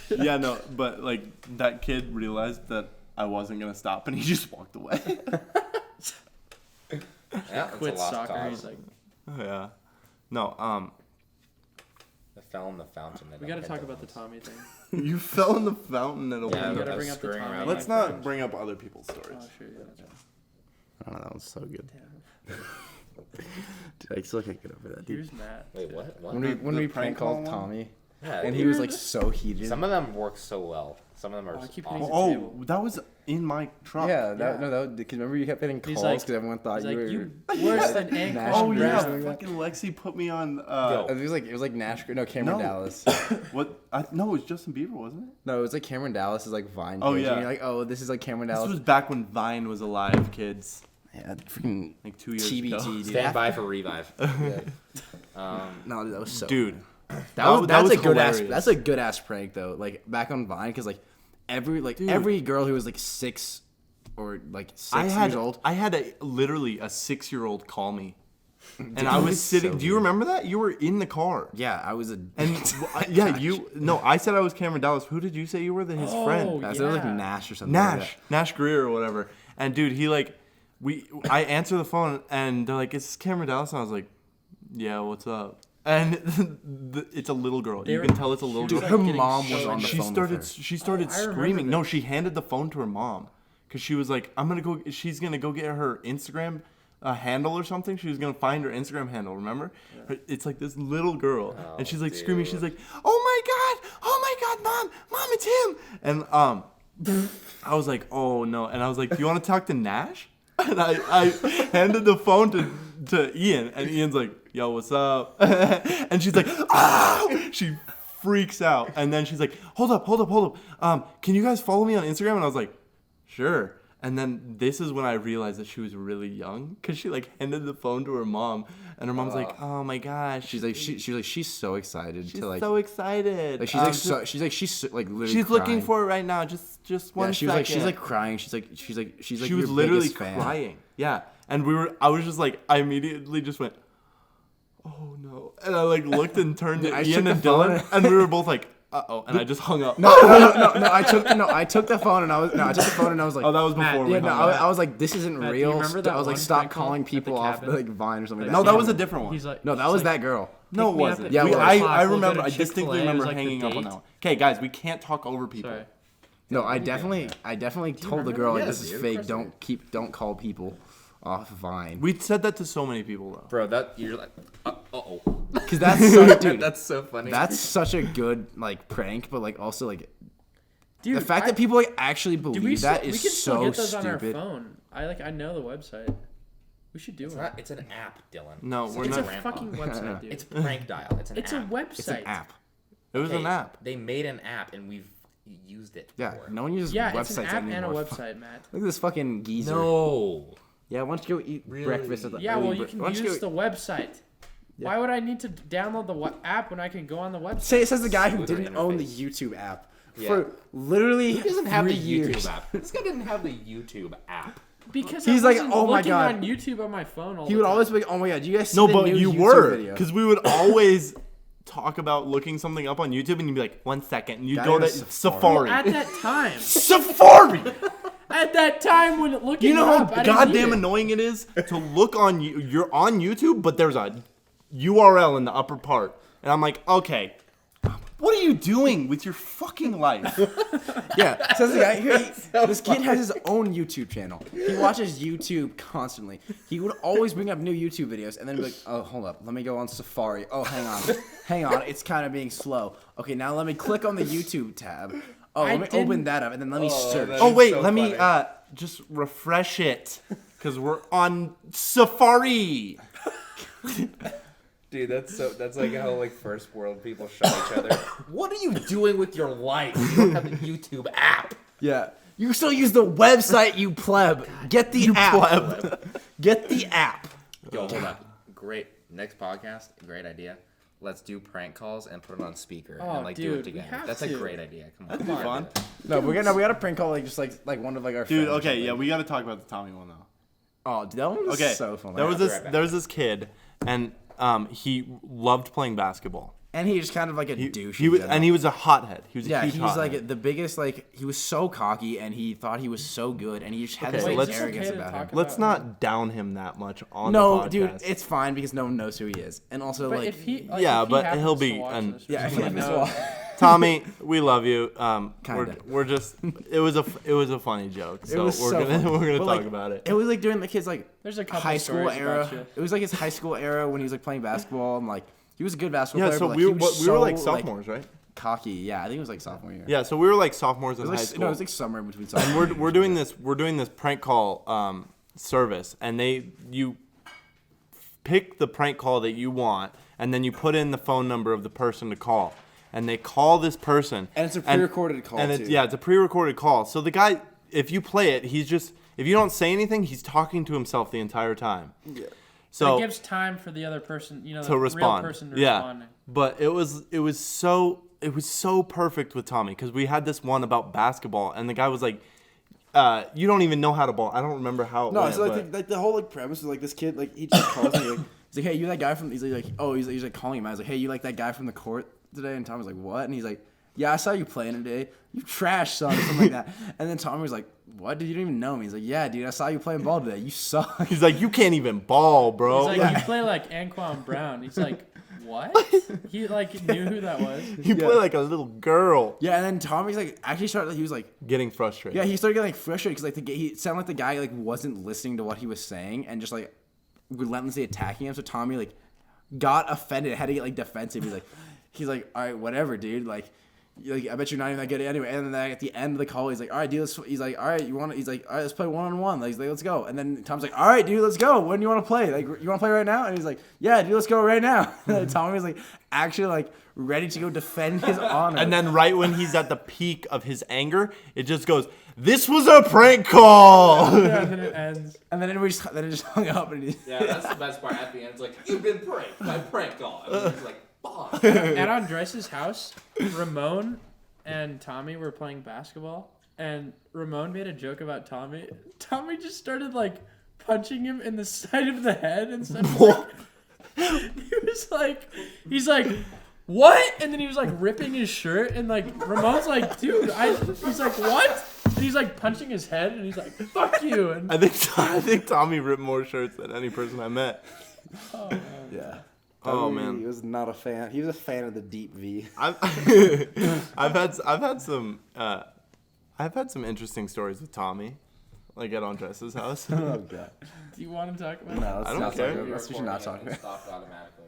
yeah, no, but like that kid realized that I wasn't gonna stop, and he just walked away. Yeah, that's Quit a lost soccer. cause. He's like, Yeah, no, I fell in the fountain. we got to talk about the Tommy thing. you fell in the fountain at a Yeah, you window. gotta I was bring up the screwing Tommy. around Let's my not friends. bring up other people's stories. Oh, sure, yeah. oh, that was so good. I still can't get over that, dude. Here's Matt. Wait, what? What? When we prank called call one? Tommy, Yeah, and he was like so heated. some of them work so well. Some of them are Oh, I keep awful. hitting Oh, table. that was in my truck. Yeah, Yeah. because remember you kept getting He's calls like- because everyone thought He's you like, were. you worse than Anchor. National Oh Brand yeah, or something like fucking Lexi put me on. Yo. It was like Nash. No, Cameron No. Dallas. What? No, it was Justin Bieber, wasn't it? No, it was like Cameron Dallas's like Vine. Oh, page, yeah. And you're like, oh, this is like Cameron This Dallas. was back when Vine was alive, kids. Yeah, freaking Like 2 years TBT, ago. dude. Stand by for revive. No, dude, that was so. Dude, That's was a good ass. hilarious. That's a good ass prank though. Like back on Vine, because like every girl who was like 6 or like 6 years old. I had literally a 6-year-old call me, and Dude, I it was was sitting. so do you weird. remember that? You were in the car, Yeah, I was a. and yeah, you. No, I said I was Cameron Dallas. Who did you say you were? His friend, I said it was like Yeah. Nash or something. like Nash Greer or whatever. And dude, he like, I answer the phone, and they're like, "Is this Cameron Dallas?" And I was like, "Yeah, what's up?" And it's a little girl. You were- can tell it's a little Dude, girl. her getting mom was so on the She phone. started. With her. She started I remember screaming. No, this. she handed the phone to her mom, because she was like, "I'm gonna go." She's gonna go get her Instagram handle or something. She was gonna find her Instagram handle. Remember? It's like this little girl, and she's like screaming. She's like, "Oh my god, mom, it's him!" And I was like, "Oh no!" And I was like, "Do you want to talk to Nash?" And I handed the phone to Ian, and Ian's like, "Yo, what's up?" And she's like, "Ah!" She freaks out, and then she's like, hold up. Can you guys follow me on Instagram?" And I was like, "Sure." And then this is when I realized that she was really young, because she like handed the phone to her mom, and her mom's like, "Oh my gosh." She's like she's so excited She's to like. so excited. Like she's like literally. she's looking crying. for it right now. Just one Yeah, she was like she's second. like crying. She's like She was your literally biggest fan. crying. Yeah. And I was just like, I immediately just went, "Oh no." And I like looked and turned to I Ian took and the phone. Dylan, and we were both like, "Uh-oh." And I just hung up. No. I took the phone and I was like, Oh, that was Matt, before yeah, we no, hung up. I was like, this isn't Matt, do you real. remember that I was like, one stop prank call calling at the people off cabin? like Vine or something. No, like that was a different one. He's like, No, that he's was like, that girl. No, it pick me up wasn't. at Yeah, it was. 4 I o'clock, we'll remember. go to I distinctly Chick-fil-A. It remember was like the hanging up on date. that one. Okay, guys, we can't talk over people. Sorry. No, I definitely told the remember? girl like Yeah, this is dude, of fake. course Don't call people off Vine. We said that to so many people though. Bro, that you're like, uh-oh. Because that's so, dude. That's so funny. That's such a good like prank, but like also like Dude, the fact that people like actually believe we that we is can still so get those on our stupid. phone. I know the website. We should do it's it. not. It's an app, Dylan. No, It's we're a It's a not. grandpa. fucking website, dude. It's prank dial. It's an It's a app. website. It's an app. It was Hey, an app. They made an app and we've used it. Yeah, before. no one uses Yeah, websites it's an app anymore. and a website, Matt. Look at this fucking geezer. No. Yeah, why don't you go eat Really? breakfast at the Yeah, well, you can why don't use go- the website. Why would I need to download the app when I can go on the website? Say it says the guy who Smoother didn't own the interface. YouTube app Yeah. for literally He doesn't have 3 the years. YouTube app. This guy didn't have the YouTube app. Because He's I like, wasn't "Oh my looking God." on YouTube on my phone all He the would time. always be like, "Oh my god, do you guys see No, the but new you YouTube were, video?" because we would always talk about looking something up on YouTube, and you'd be like, "1 second," and you'd Gotta go go to to Safari. At that time. Safari. At that time when looking You know up, how I didn't goddamn need it. annoying it is to look on you're on YouTube, but there's a URL in the upper part, and I'm like, okay, what are you doing with your fucking life? Yeah, says the guy here. This kid has his own YouTube channel. He watches YouTube constantly. He would always bring up new YouTube videos and then be like, "Oh, hold up, let me go on Safari. Oh, hang on, it's kind of being slow. Okay, now let me click on the YouTube tab. Oh, I let me didn't- open that up and then let me search." that- Oh wait, so let me funny. just refresh it, because we're on Safari. Dude, that's like how like first world people shot each other. What are you doing with your life? You don't have the YouTube app. Yeah, you still use the website, you pleb. Get the app. Get the app. Yo, hold up. Great. Next podcast, great idea. Let's do prank calls and put it on speaker Oh, and like do dude, it we together. have That's to. a great idea. Come on. That'd be fun. No, we got a prank call like just like one of like our Dude, friends or okay, yeah, something. we got to talk about the Tommy one though. Oh, dude, that one was Okay, so funny. there was I'll be this right back. there was this kid, and he loved playing basketball. And he just kind of like a douche. He was, and he was a hothead. He was a huge he's hothead. like the biggest. Like he was so cocky, and he thought he was so good, and he just had Okay, this so like, let's- arrogance okay to about talk him. Let's not down him that much on the No, podcast. dude, it's fine because no one knows who he is, and also But like if he, like, Yeah, if he but happens he'll to be watch an- this, yeah, just he let happens me to know. watch. Tommy, we love you. Kinda. We're just it was a funny joke. So was we're so gonna funny. we're gonna But, talk like, about it. It was like during the kid's like There's a couple high school stories era. about you. It was like his high school era when he was like playing basketball and like he was a good basketball Yeah, player. so but, like, we he were was we were like so, sophomores, right? cocky. Yeah, I think it was like sophomore year. Yeah, so we were like sophomores It in was high like, school. no, it was like summer between sophomore. and we're doing this prank call service, and you pick the prank call that you want, and then you put in the phone number of the person to call, and they call this person, And it's a pre-recorded call, and too. it's a pre-recorded call. So the guy, if you play it, he's just, if you don't say anything, he's talking to himself the entire time. Yeah. So it gives time for the other person, the to respond. real person to yeah. respond. But it was so perfect with Tommy because we had this one about basketball, and the guy was like, "You don't even know how to ball." I don't remember how. It No, went, so but- like the whole like premise is like this kid like he just calls me like he's like, hey, you that guy from he's like calling him. I was like, hey, you like that guy from the court today? And Tom was like, what? And he's like, yeah, I saw you playing today. You trash, son, or something like that. And then Tommy was like, what? Dude, you don't even know me. He's like, yeah, dude, I saw you playing ball today. You suck. He's like, you can't even ball, bro. He's like, you play like Anquan Brown. He's like, what? He like knew who that was. you play like a little girl. Yeah, and then Tommy's like actually started. He was like, Getting frustrated. yeah, he started getting like frustrated because like he sounded like the guy like wasn't listening to what he was saying and just like relentlessly attacking him. So Tommy like got offended, had to get like defensive. He's like, all right, whatever, dude. Like, I bet you're not even that good anyway. And then at the end of the call, he's like, all right, dude. He's like, all right, you want? He's like, all right, let's play 1-on-1. Like, let's go. And then Tom's like, all right, dude, let's go. When do you want to play? Like, you want to play right now? And he's like, yeah, dude, let's go right now. And Tommy was like, actually like ready to go defend his honor. And then right when he's at the peak of his anger, it just goes, "This was a prank call." Yeah, and then it ends. and then it just hung up. And Yeah, that's the best part. At the end, it's like, you've been pranked by prank call. And he's like, fuck. At Andres' house, Ramon and Tommy were playing basketball, and Ramon made a joke about Tommy. Tommy just started like punching him in the side of the head and stuff. He's like, what? And then he was like ripping his shirt, and like Ramon's like, dude, he's like, what? And he's like punching his head, and he's like, fuck you. And I think Tommy ripped more shirts than any person I met. yeah. Oh, Tommy man. was not a fan. He was a fan of the deep V. I've had some interesting stories with Tommy, like at Andres' house. Oh god. do you want to talk about? No, let's I don't not care. talk about. Let's just not talk about. Stopped automatically.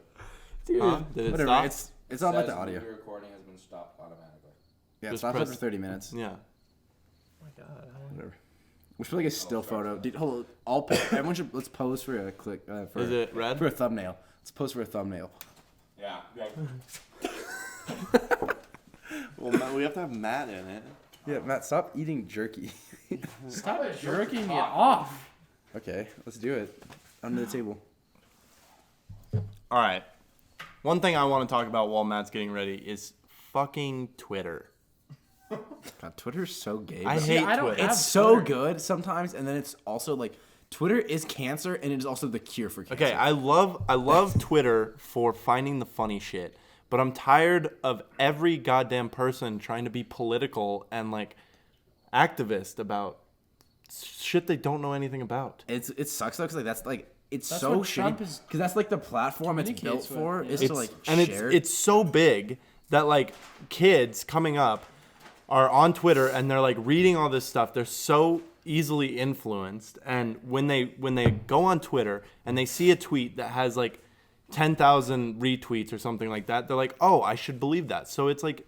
Dude, did it Whatever. stop? It's all about the Says audio. movie recording has been stopped automatically. Yeah, Just it's not press- for 30 minutes. Yeah. Whatever. We should like a still photo. Dude, hold on. Everyone should let's pose for a click. For, Is it red? for a thumbnail? Let's pose for a thumbnail. Yeah. Well, Matt, we have to have Matt in it. Yeah, Matt, stop eating jerky. Stop jerking it off. Okay, let's do it. Under the table. All right. One thing I want to talk about while Matt's getting ready is fucking Twitter. God, Twitter's so gay. I bro. hate I don't Twitter. have It's so Twitter. good sometimes, and then it's also like Twitter is cancer, and it is also the cure for cancer. Okay, I love Twitter for finding the funny shit, but I'm tired of every goddamn person trying to be political and like activist about shit they don't know anything about. It sucks though, because that's it's That's so what Trump shitty. is- Because that's like the platform it's built communicates with, for yeah. is It's, to like and share. it's so big that like kids coming up are on Twitter and they're like reading all this stuff. They're so easily influenced, and when they go on Twitter and they see a tweet that has like 10,000 retweets or something like that, they're like, oh, I should believe that. So it's like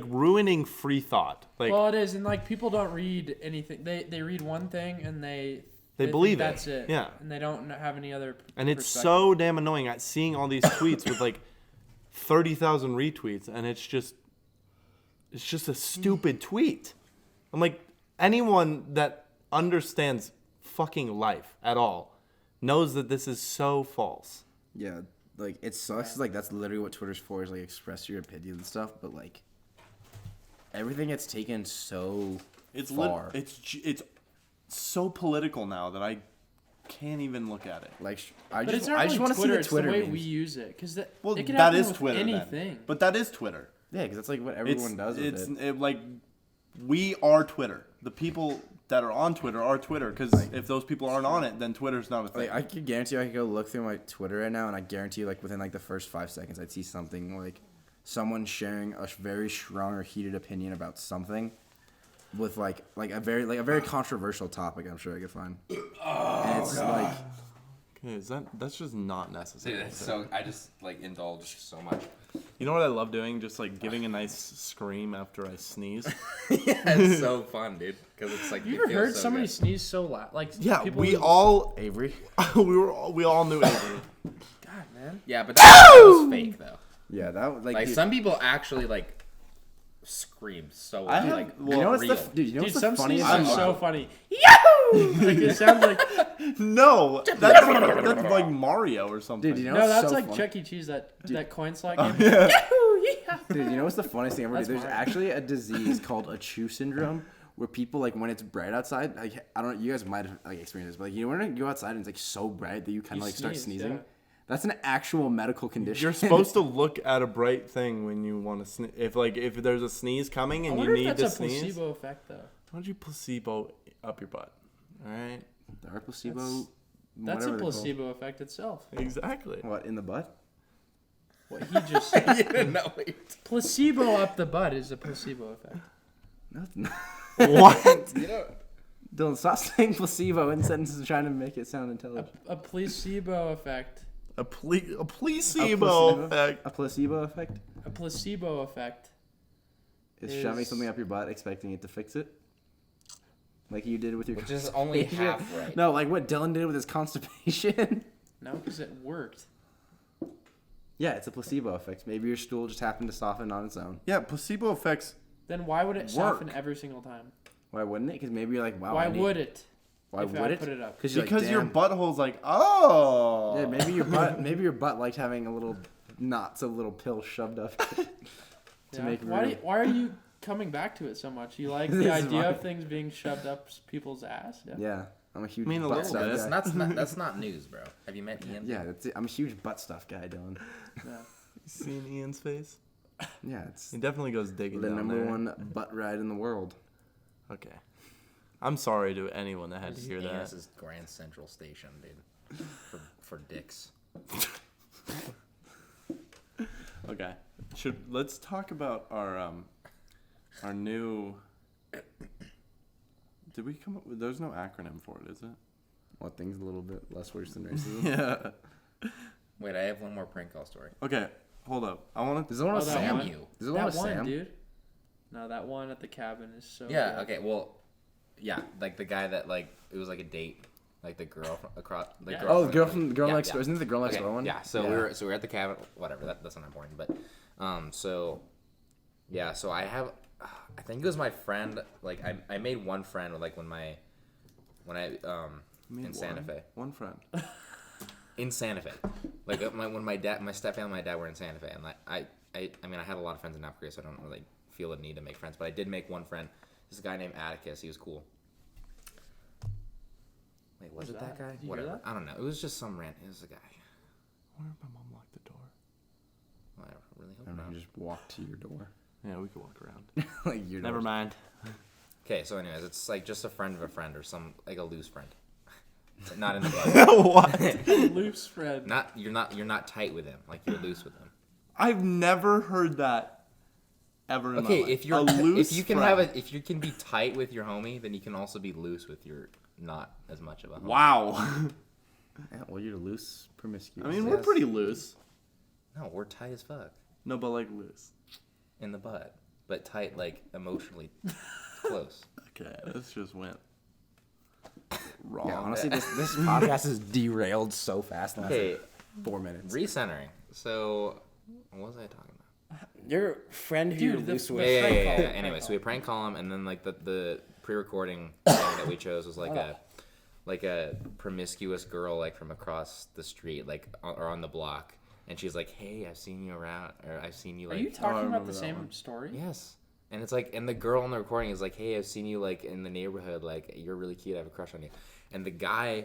ruining free thought. Like Well, it is, and like people don't read anything. They read one thing and they think believe it. that's it. Yeah. and they don't have any other. and it's perspective. so damn annoying at seeing all these tweets with like 30,000 retweets, and it's just a stupid tweet. I'm like, anyone that understands fucking life at all knows that this is so false. Yeah, like it sucks. Like that's literally what Twitter's for, is like express your opinion and stuff. But like everything gets taken so far. It's so political now that can't even look at it. Like But it's not I just really want to see Twitter. the It's Twitter the way memes. we use it, because it Well, could that happen is with Twitter. anything. Then. But that is Twitter. Yeah, because that's like what everyone does with It's it. like we are Twitter. The people that are on Twitter are Twitter. Because if those people aren't on it, then Twitter's not a thing. Like, I could guarantee you I could go look through my Twitter right now, and I guarantee you, like, within, like, the first 5 seconds, I'd see something, like, someone sharing a very strong or heated opinion about something with, like a very controversial topic I'm sure I could find. And it's like... Okay, that's just not necessary. Dude, so I just like indulge so much. You know what I love doing? Just like giving a nice scream after I sneeze. Yeah, it's so fun, dude. Because it's like You ever heard somebody sneeze so loud? Like Yeah, people we who- all Avery? we all knew Avery. God, man. Yeah, but that was fake though. Yeah, that was, like... Like dude, some people actually like scream so I loud. have- Like well, you know what's real. dude, you know Dude, what's some the funniest sneezes thing? are so funny. Yahoo! Like it sounds like No, that's like Mario or something. Dude, you know no, what's that's so like funny? Chuck E. Cheese that coin slot game. yeah. Yahoo! Yeah. Dude, you know what's the funniest thing ever? That's There's mine. actually a disease called a chew syndrome where people, like, when it's bright outside, like, I don't, you guys might have, like, experienced this, but, like, you know, when you go outside and it's, like, so bright that you kind You of, like, start sneeze, sneezing? yeah. That's an actual medical condition. You're supposed to look at a bright thing when you want to sneeze. If there's a sneeze coming I and you wonder need if to that's a sneeze, placebo effect though. why don't you placebo up your butt? All right. There are placebo... That's a whatever they're called. placebo effect itself. Exactly. What, in the butt? What he just said. You didn't know it. Placebo up the butt is a placebo effect. No, it's not. What? You know. Dylan, stop saying placebo in sentences trying to make it sound intelligent. A placebo effect. A placebo placebo? effect. A placebo effect A placebo effect. is shoving Is- something up your butt, expecting it to fix it. Like you did with your Which is only constipation. half right. No, like what Dylan did with his constipation. No, because it worked. Yeah, it's a placebo effect. Maybe your stool just happened to soften on its own. Yeah, placebo effects. Then why would it Work. soften every single time? Why wouldn't it? Because maybe you're like, wow. Why I need- would it? Why if I would it? put it up? Because Your butthole's like, oh. Yeah, maybe your butt. Maybe your butt liked having a little not so little pill shoved up to Yeah. make Why, room. why are you coming back to it so much? You like This the is idea mine. of things being shoved up people's ass? Yeah. Yeah, I'm a huge I mean, a butt little stuff bit. guy. That's not news, bro. Have you met Ian? Yeah, that's it. I'm a huge butt stuff guy, Dylan. Yeah. You seen Ian's face? Yeah, it's He definitely goes digging the down number there. one butt ride in the world. Okay. I'm sorry to anyone that had to hear that. This is Grand Central Station, dude. For dicks. Okay. Let's talk about our new. Did we come up with? There's no acronym for it, is it? What thing's a little bit less worse than racism? Yeah. Wait, I have one more prank call story. Okay. Hold up. I want to. There's the one with that Sam. one. You. There's the one That with one, Sam. dude. No, that one at the cabin is so. Yeah. good. Okay. Well, yeah. Like the guy that like it was like a date, like the girl from across. The Yeah. Oh, the girl from the girl Yeah, next yeah. door. Isn't it the girl next Okay, door one? yeah. So we were at the cabin. Whatever. That's not important. But so yeah. So I have. I think it was my friend. Like I made one friend like when I in Santa Fe. One friend. In Santa Fe, like when my stepfamily and my dad were in Santa Fe, and like I mean I had a lot of friends in North Korea, so I don't really feel the need to make friends, but I did make one friend. This guy named Atticus. He was cool. Wait, was Who's it that that? guy? Did you hear Whatever. that? I don't know. It was just some random. It was a guy. I wonder if my mom locked the door. Well, I really I hope don't know. not. You just walk to your door. Yeah, we could walk around. Like your Never door's- mind. Okay, so anyways, it's like just a friend of a friend or some like a loose friend. Not in the butt. What? Loose friend. You're not tight with him. Like you're loose with him. I've never heard that ever in my Okay, life. if you're a loose if you can friend. if you can be tight with your homie, then you can also be loose with your not as much of a homie. Wow. Yeah, well, you're loose, promiscuous. I mean, we're Yes. pretty loose. No, we're tight as fuck No, but like loose. in the butt, but tight like emotionally close. Okay, this just went wrong. yeah, honestly, this podcast is derailed so fast in the last Okay, 4 minutes. recentering. So, what was I talking about? Your friend who Dude, you're the- loose the with. Yeah. prank call, Anyway, prank so we prank call him, and then like the pre-recording song that we chose was like a promiscuous girl like from across the street, like or on the block, and she's like, "Hey, I've seen you around, or I've seen you Are like." you talking about remember the that same one. story? Yes. And it's like, and the girl on the recording is like, "Hey, I've seen you like in the neighborhood. Like, you're really cute. I have a crush on you." And the guy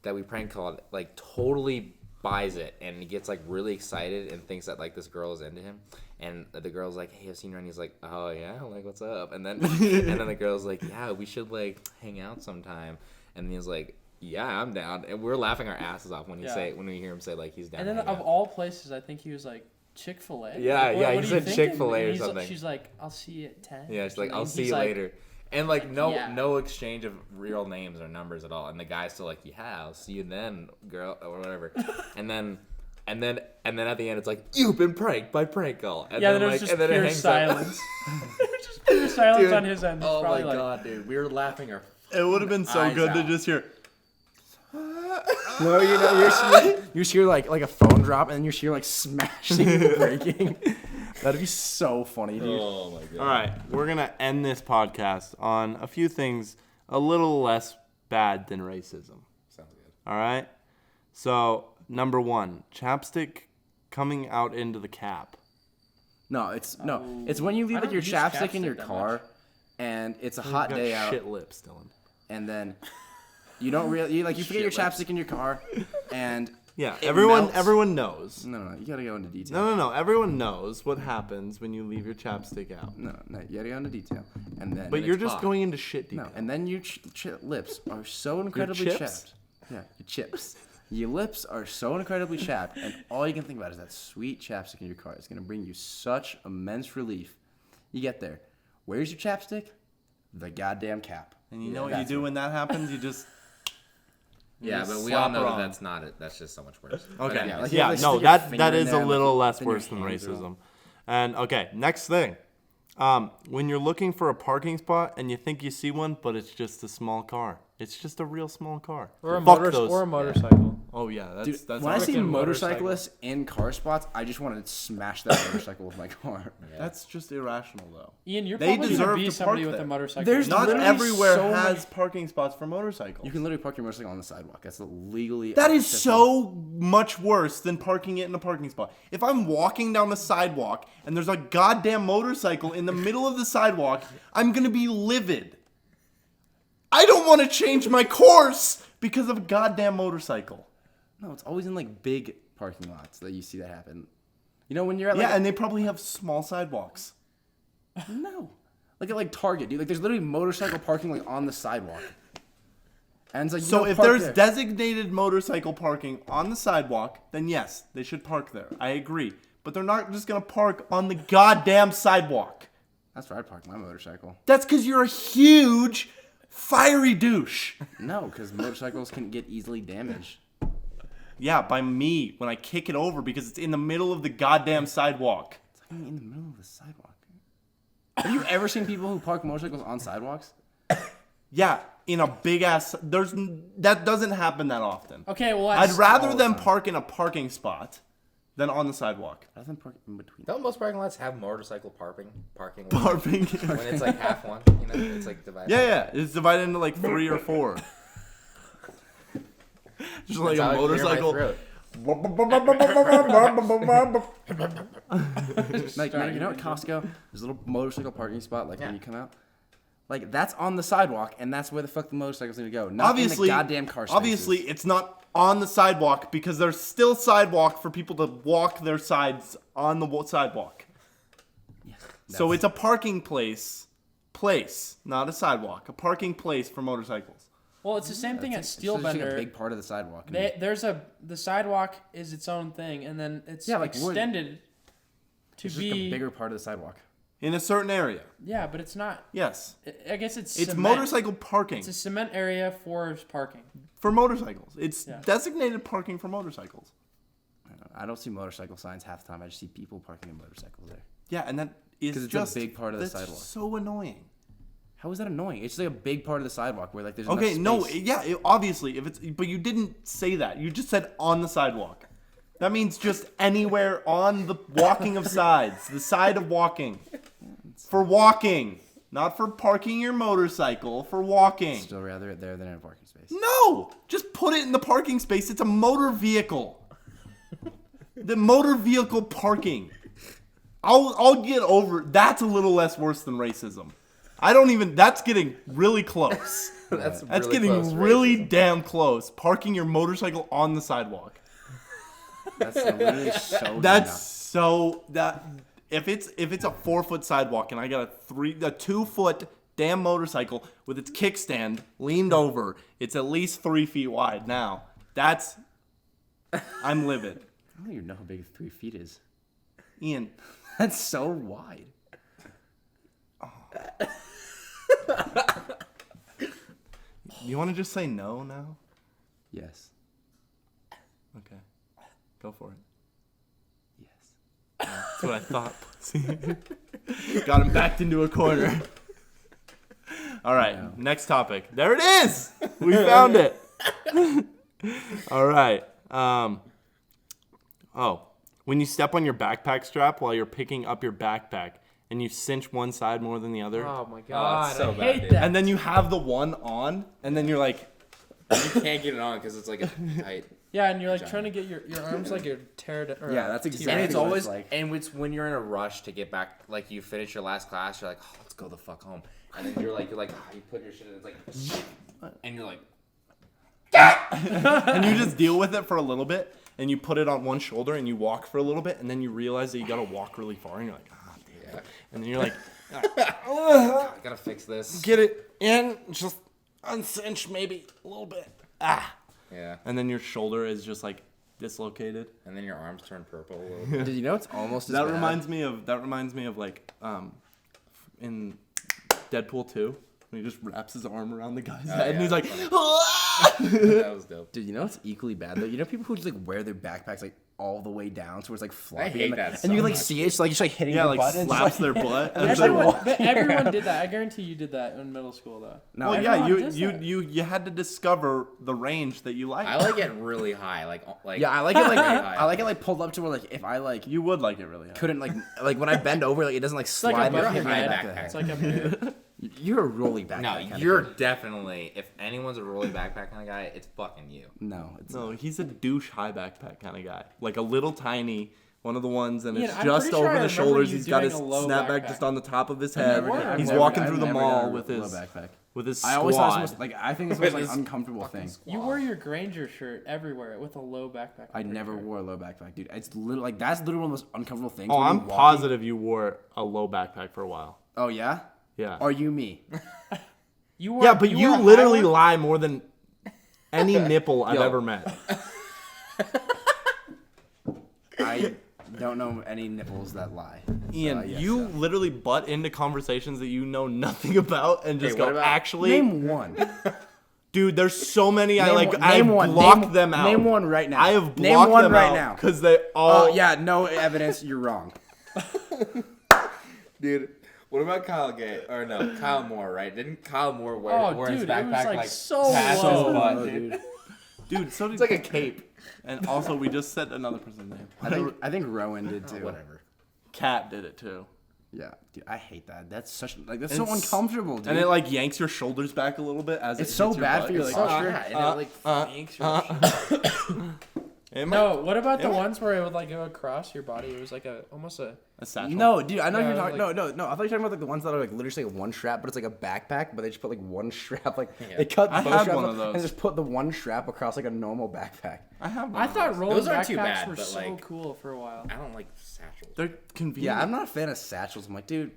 that we prank called like totally buys it and he gets like really excited and thinks that like this girl is into him. And the girl's like, "Hey, I've seen her," and he's like, "Oh yeah, like what's up?" And then the girl's like, "Yeah, we should like hang out sometime." And he's like, "Yeah, I'm down." And we're laughing our asses off when we hear him say like he's down. And then of all places, I think he was like Chick-fil-A. Yeah, like, yeah, what he are you said thinking? Chick-fil-A or And something. She's like, "I'll see you at 10." Yeah, she's like, "I'll And see he's you like, later." And like no exchange of real names or numbers at all. And the guy's still like, "Yeah, I'll see you then, girl," or whatever. and then at the end it's like, "You've been pranked by prank call." And yeah, then then it was just pure silence. Just pure silence Dude, on his end. oh my like, god, dude, we were laughing our. It would have been so eyes good to out. just hear. No, you just hear like a phone drop, and you just hear like smashing and breaking. That'd be so funny, dude. Oh my god. All right, we're gonna end this podcast on a few things a little less bad than racism. Sounds good. All right. So number 1, chapstick coming out into the cap. No, it's when you leave I like don't your use chapstick in chapstick your that car, much. and it's a hot Got day out, shit lips, Dylan. and then you don't really you forget your Shit lips. chapstick in your car, and Yeah, it everyone melts. knows. No, you gotta go into detail. No. Everyone knows what happens when you leave your chapstick out. No, you gotta go into detail, and then But you're it's just hot. going into shit no, detail. and then your lips are so incredibly chips? chapped. Yeah, your chips. Your lips are so incredibly chapped, and all you can think about is that sweet chapstick in your car. It's gonna bring you such immense relief. You get there. Where's your chapstick? The goddamn cap. And you know what you That's do right. when that happens? You just Yeah, but we slap all know her that on. that's not it. That's just so much worse. But okay. anyways. like you have to no, stick your that finger in is there a and little then less your worse than hands are all- racism. And okay, next thing. When you're looking for a parking spot and you think you see one, but it's just a small car. It's just a real small car. or a Fuck motor those. or a motorcycle. Oh yeah, that's Dude, that's when I see freaking motorcyclists in car spots, I just want to smash that motorcycle with my car. that's just irrational though. Ian, you're They probably gonna deserve be to somebody park with there. a motorcycle. There's Not literally everywhere so has many- parking spots for motorcycles. You can literally park your motorcycle on the sidewalk. That's legally. That is accessible. so much worse than parking it in a parking spot. If I'm walking down the sidewalk and there's a goddamn motorcycle in the middle of the sidewalk, I'm gonna be livid. I don't want to change my course because of a goddamn motorcycle. No, it's always in like big parking lots that you see that happen. You know when you're at like Yeah, and they probably have small sidewalks. no, like at like Target, dude. Like there's literally motorcycle parking like on the sidewalk. And it's like you So don't if park there's there. designated motorcycle parking on the sidewalk, then yes, they should park there. I agree. But they're not just gonna park on the goddamn sidewalk. That's where I'd park my motorcycle. That's because you're a huge, fiery douche. No, because motorcycles can get easily damaged. Yeah, by me when I kick it over because it's in the middle of the goddamn sidewalk. It's like in the middle of the sidewalk. Have you ever seen people who park motorcycles on sidewalks? Yeah, in a big ass. That doesn't happen that often. Okay, well, I'd that's, rather all the them time. park in a parking spot than on the sidewalk. Rather than park in between. Don't most parking lots have motorcycle parking Parking. when it's like half one? You know, it's like divided. Yeah, it's divided into like 3 or 4. Just like That's a how I clear my motorcycle. throat. Like, you know at Costco, there's a little motorcycle parking spot, like Yeah. when you come out. Like that's on the sidewalk, and that's where the fuck the motorcycles need to go. Not Obviously, in the goddamn car spaces. obviously, it's not on the sidewalk because there's still sidewalk for people to walk their sides on the sidewalk. So it's a parking place, not a sidewalk. A parking place for motorcycles. well, it's the same thing at it's just like a Steelbender. big part of the sidewalk. The sidewalk is its own thing, and then it's Yeah, like wood. extended to it's just be a bigger part of the sidewalk. In a certain area. Yeah, but it's not. Yes. I guess it's It's cement. motorcycle parking It's a cement area for parking. for motorcycles. It's Yeah. designated parking for motorcycles. I don't see motorcycle signs half the time. I just see people parking their motorcycles there. Yeah, and that is 'Cause it's just a big part of the that's sidewalk. so annoying. How is that annoying? It's just like a big part of the sidewalk where like there's Okay, enough no, space. yeah, obviously, if it's, but you didn't say that. You just said on the sidewalk. That means just anywhere on the walking of sides, the side of walking. For walking, not for parking your motorcycle, for walking. Still rather it there than in a parking space. No, just put it in the parking space. It's a motor vehicle. The motor vehicle parking. I'll get over. That's a little less worse than racism. I don't even. That's getting really close. That's That's really getting close really racism. damn close. Parking your motorcycle on the sidewalk. That's literally so. That's so that if it's a 4-foot sidewalk and I got a 2-foot damn motorcycle with its kickstand leaned over, it's at least 3 feet wide. Now that's I'm livid. I don't even know how big 3 feet is. Ian, That's so wide. you want to just say no now? Yes. Okay, go for it. Yes. That's what I thought. Got him backed into a corner. All right, No. next topic. There it is. We found it. All right. When you step on your backpack strap while you're picking up your backpack and you cinch one side more than the other, Oh my Oh, god, it's so I bad, hate dude. that. and then you have the one on, and then you're like, You can't get it on because it's like a tight. Yeah, and you're like trying to get your arms like you're teared. Or Yeah, that's And exactly it's what always like. and it's when you're in a rush to get back, like you finish your last class, you're like, oh, let's go the fuck home, and then you're like, you put your shit in, it's like, and you're like, and you just deal with it for a little bit, and you put it on one shoulder, and you walk for a little bit, and then you realize that you gotta walk really far, and you're like, ah, damn. yeah, And then you're like, I gotta fix this. get it in, just uncinch maybe a little bit. Ah. Yeah, And then your shoulder is just like dislocated. and then your arms turn purple. A little bit. Did you know it's almost as That bad? reminds me of like in Deadpool 2 when he just wraps his arm around the guy's head and yeah, he's like, that's "Ah!" That was dope. Dude, you know it's equally bad though. You know people who just like wear their backpacks like all the way down, so it's like floppy. hate and, like, that and so you can like much. see it, it's like just like hitting yeah, the like butt. and it's slaps like- their butt. And it's like, Everyone, but everyone did that. I guarantee you did that in middle school though. No, well, yeah, everyone does that. you had to discover the range that you like. I like it really high, like yeah, I like it like Really high. I like it like pulled up to where like if I like You would like it really high. couldn't like when I bend over like it doesn't like It's like slide above like, your hit my head. back of the It's head. like up here. You're a rolly backpack. No, kind of you're guy. definitely. If anyone's a rolly backpack kind of guy, it's fucking you. No, it's No, he's a douche high backpack kind of guy. Like a little tiny one of the ones, and Ian, it's I'm just pretty sure I over the remember shoulders. you He's got doing his a low snapback backpack. just on the top of his I head. never did. He's I've walking I've through the never mall done a with low his backpack. squad. I always thought it was like I think it's the most like With his uncomfortable thing. You wore your Granger shirt everywhere with a low backpack. I I'm pretty never sure. wore a low backpack, dude. It's literally like that's literally one of the most uncomfortable things. Oh, when I'm you're walking. positive you wore a low backpack for a while. Oh yeah? Yeah. Are you me? You wore, Yeah, but wore you a high literally one? lie more than any nipple I've Yo. ever met. I don't know any nipples that lie. Ian, So, yes, you so. literally butt into conversations that you know nothing about and just what go, about- actually, Name one. dude, there's so many. I Name like, one- I've name one. blocked Name- them out. name one right now. I have blocked Name one them right out now. because they all. Oh yeah, no evidence. You're wrong. Dude, what about Kyle Gay? Or no, Kyle Moore, right? Didn't Kyle Moore wear, Oh, wear his dude, it was, backpack like, so past low. his butt, Oh, dude? Dude, so did It's like a cape. And also, we just said another person's name. I think Rowan did too. Whatever. Cat did it too. Yeah, dude, I hate that. That's such like that's And so it's- uncomfortable, dude. And it like yanks your shoulders back a little bit as It's it so hits your bad butt. for your, It's like, like, posture. Yeah, and it like yanks your am I- No, what about the Am I- ones where it would like go across your body? It was like almost a. a satchel. No, dude, I know Yeah, you're talking. like- no. I thought you were talking about like the ones that are like literally like one strap, but it's like a backpack, but they just put like one strap, like Yeah. they cut I both had straps one off of those. and just put the one strap across like a normal backpack. I have. One I of thought those. rolling Those aren't backpacks too bad, were but, so like- cool for a while. I don't like satchels. They're convenient. Yeah, I'm not a fan of satchels. I'm like, dude,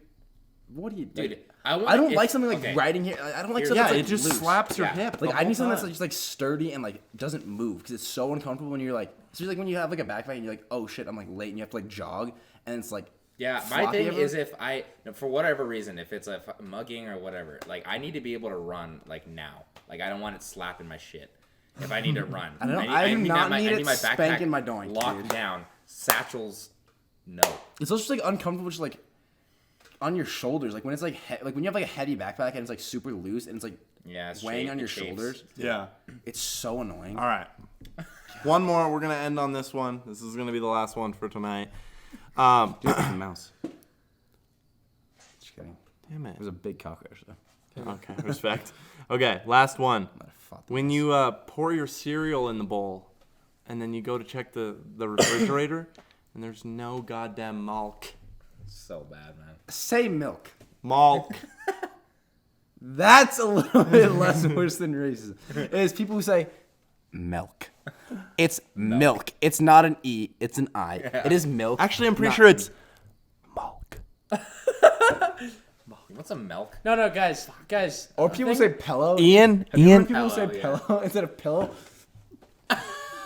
what do you do? Dude, I don't like something like okay. riding here. I don't like Here's- something Yeah, that's, it like, just loose. slaps your Yeah. hip. Like the I need whole something that's time. like, just like sturdy and like doesn't move because it's so uncomfortable when you're like, especially like when you have like a backpack and you're like, oh shit, I'm like late and you have to like jog and it's like. Yeah, my floppy thing everywhere. is if I, for whatever reason, if it's a mugging or whatever, like I need to be able to run like now. Like I don't want it slapping my shit. If I need to run, I don't know, need, I do need not my, need I it need my spanking backpack my doink, locked dude. down. Satchels, no. It's also just like uncomfortable, just like on your shoulders. Like when it's like like when you have like a heavy backpack and it's like super loose and it's like Yeah, it's weighing shaped- on your it shapes. shoulders. Yeah. It's so annoying. All right. One more. We're gonna end on this one. This is gonna be the last one for tonight. Dude, it's a mouse. Just kidding. Damn it. It was a big cockroach though. Okay, respect. Okay, last one. I fought the When mouse. you pour your cereal in the bowl, and then you go to check the refrigerator, and there's no goddamn milk. So bad, man. say milk. Milk. That's a little bit less worse than racism. It is people who say milk. It's milk. It's not an E. It's an I. Yeah. It is milk. Actually, I'm pretty not sure it's Milk. What's a milk? No, guys. Or people say pillow. Ian, Have you heard Ian. people say Pillow, pillow instead of pillow?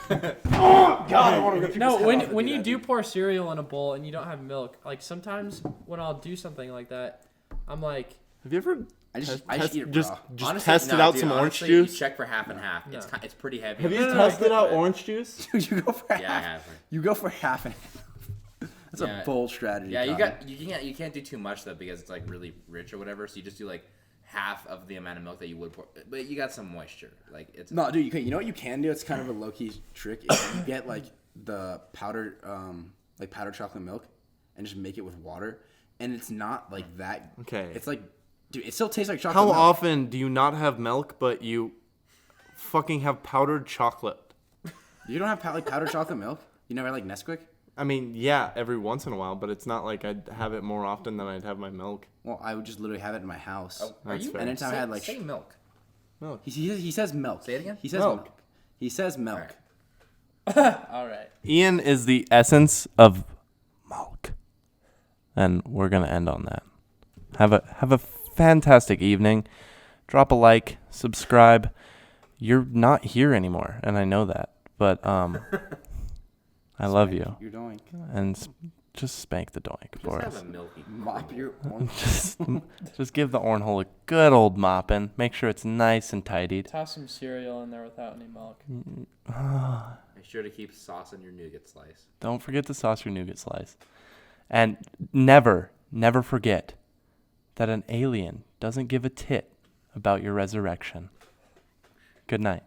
No, when you do pour cereal in a bowl and you don't have milk, like sometimes when I'll do something like that, I'm like, Have you ever I just test- eat it just raw. Honestly, tested no, out dude, some orange honestly, juice? You check for half and half. No. It's pretty heavy. Have you No, tested out but- orange juice? You go for Yeah, I half. have. You go for half and half. That's Yeah. a bold strategy. Yeah, Connor. you can't do too much though because it's like really rich or whatever. So you just do like half of the amount of milk that you would pour, but you got some moisture. Like it's No, dude, you can. You know what you can do? It's kind of a low key trick. Is you get like the powdered, powdered chocolate milk, and just make it with water, and it's not like that. Okay. It's like, dude, it still tastes like chocolate. How milk. often do you not have milk, but you fucking have powdered chocolate? You don't have powdered chocolate milk? You never had like Nesquik? I mean, yeah, every once in a while, but it's not like I'd have it more often than I'd have my milk. Well, I would just literally have it in my house. Are That's you? fair. And anytime I had like, say milk. he says milk. Say it again? He says Milk. milk. He says milk. all right. Ian is the essence of milk. And we're gonna end on that. Have a fantastic evening. Drop a like, subscribe. You're not here anymore, and I know that. But I love you. You're doing. And just spank the doink for Just us. have a milky. Mop your orange. Just give the cornhole a good old mopping. Make sure it's nice and tidied. Toss some cereal in there without any milk. Make sure to keep sauce in your nougat slice. Don't forget to sauce your nougat slice. And never forget that an alien doesn't give a tit about your resurrection. Good night.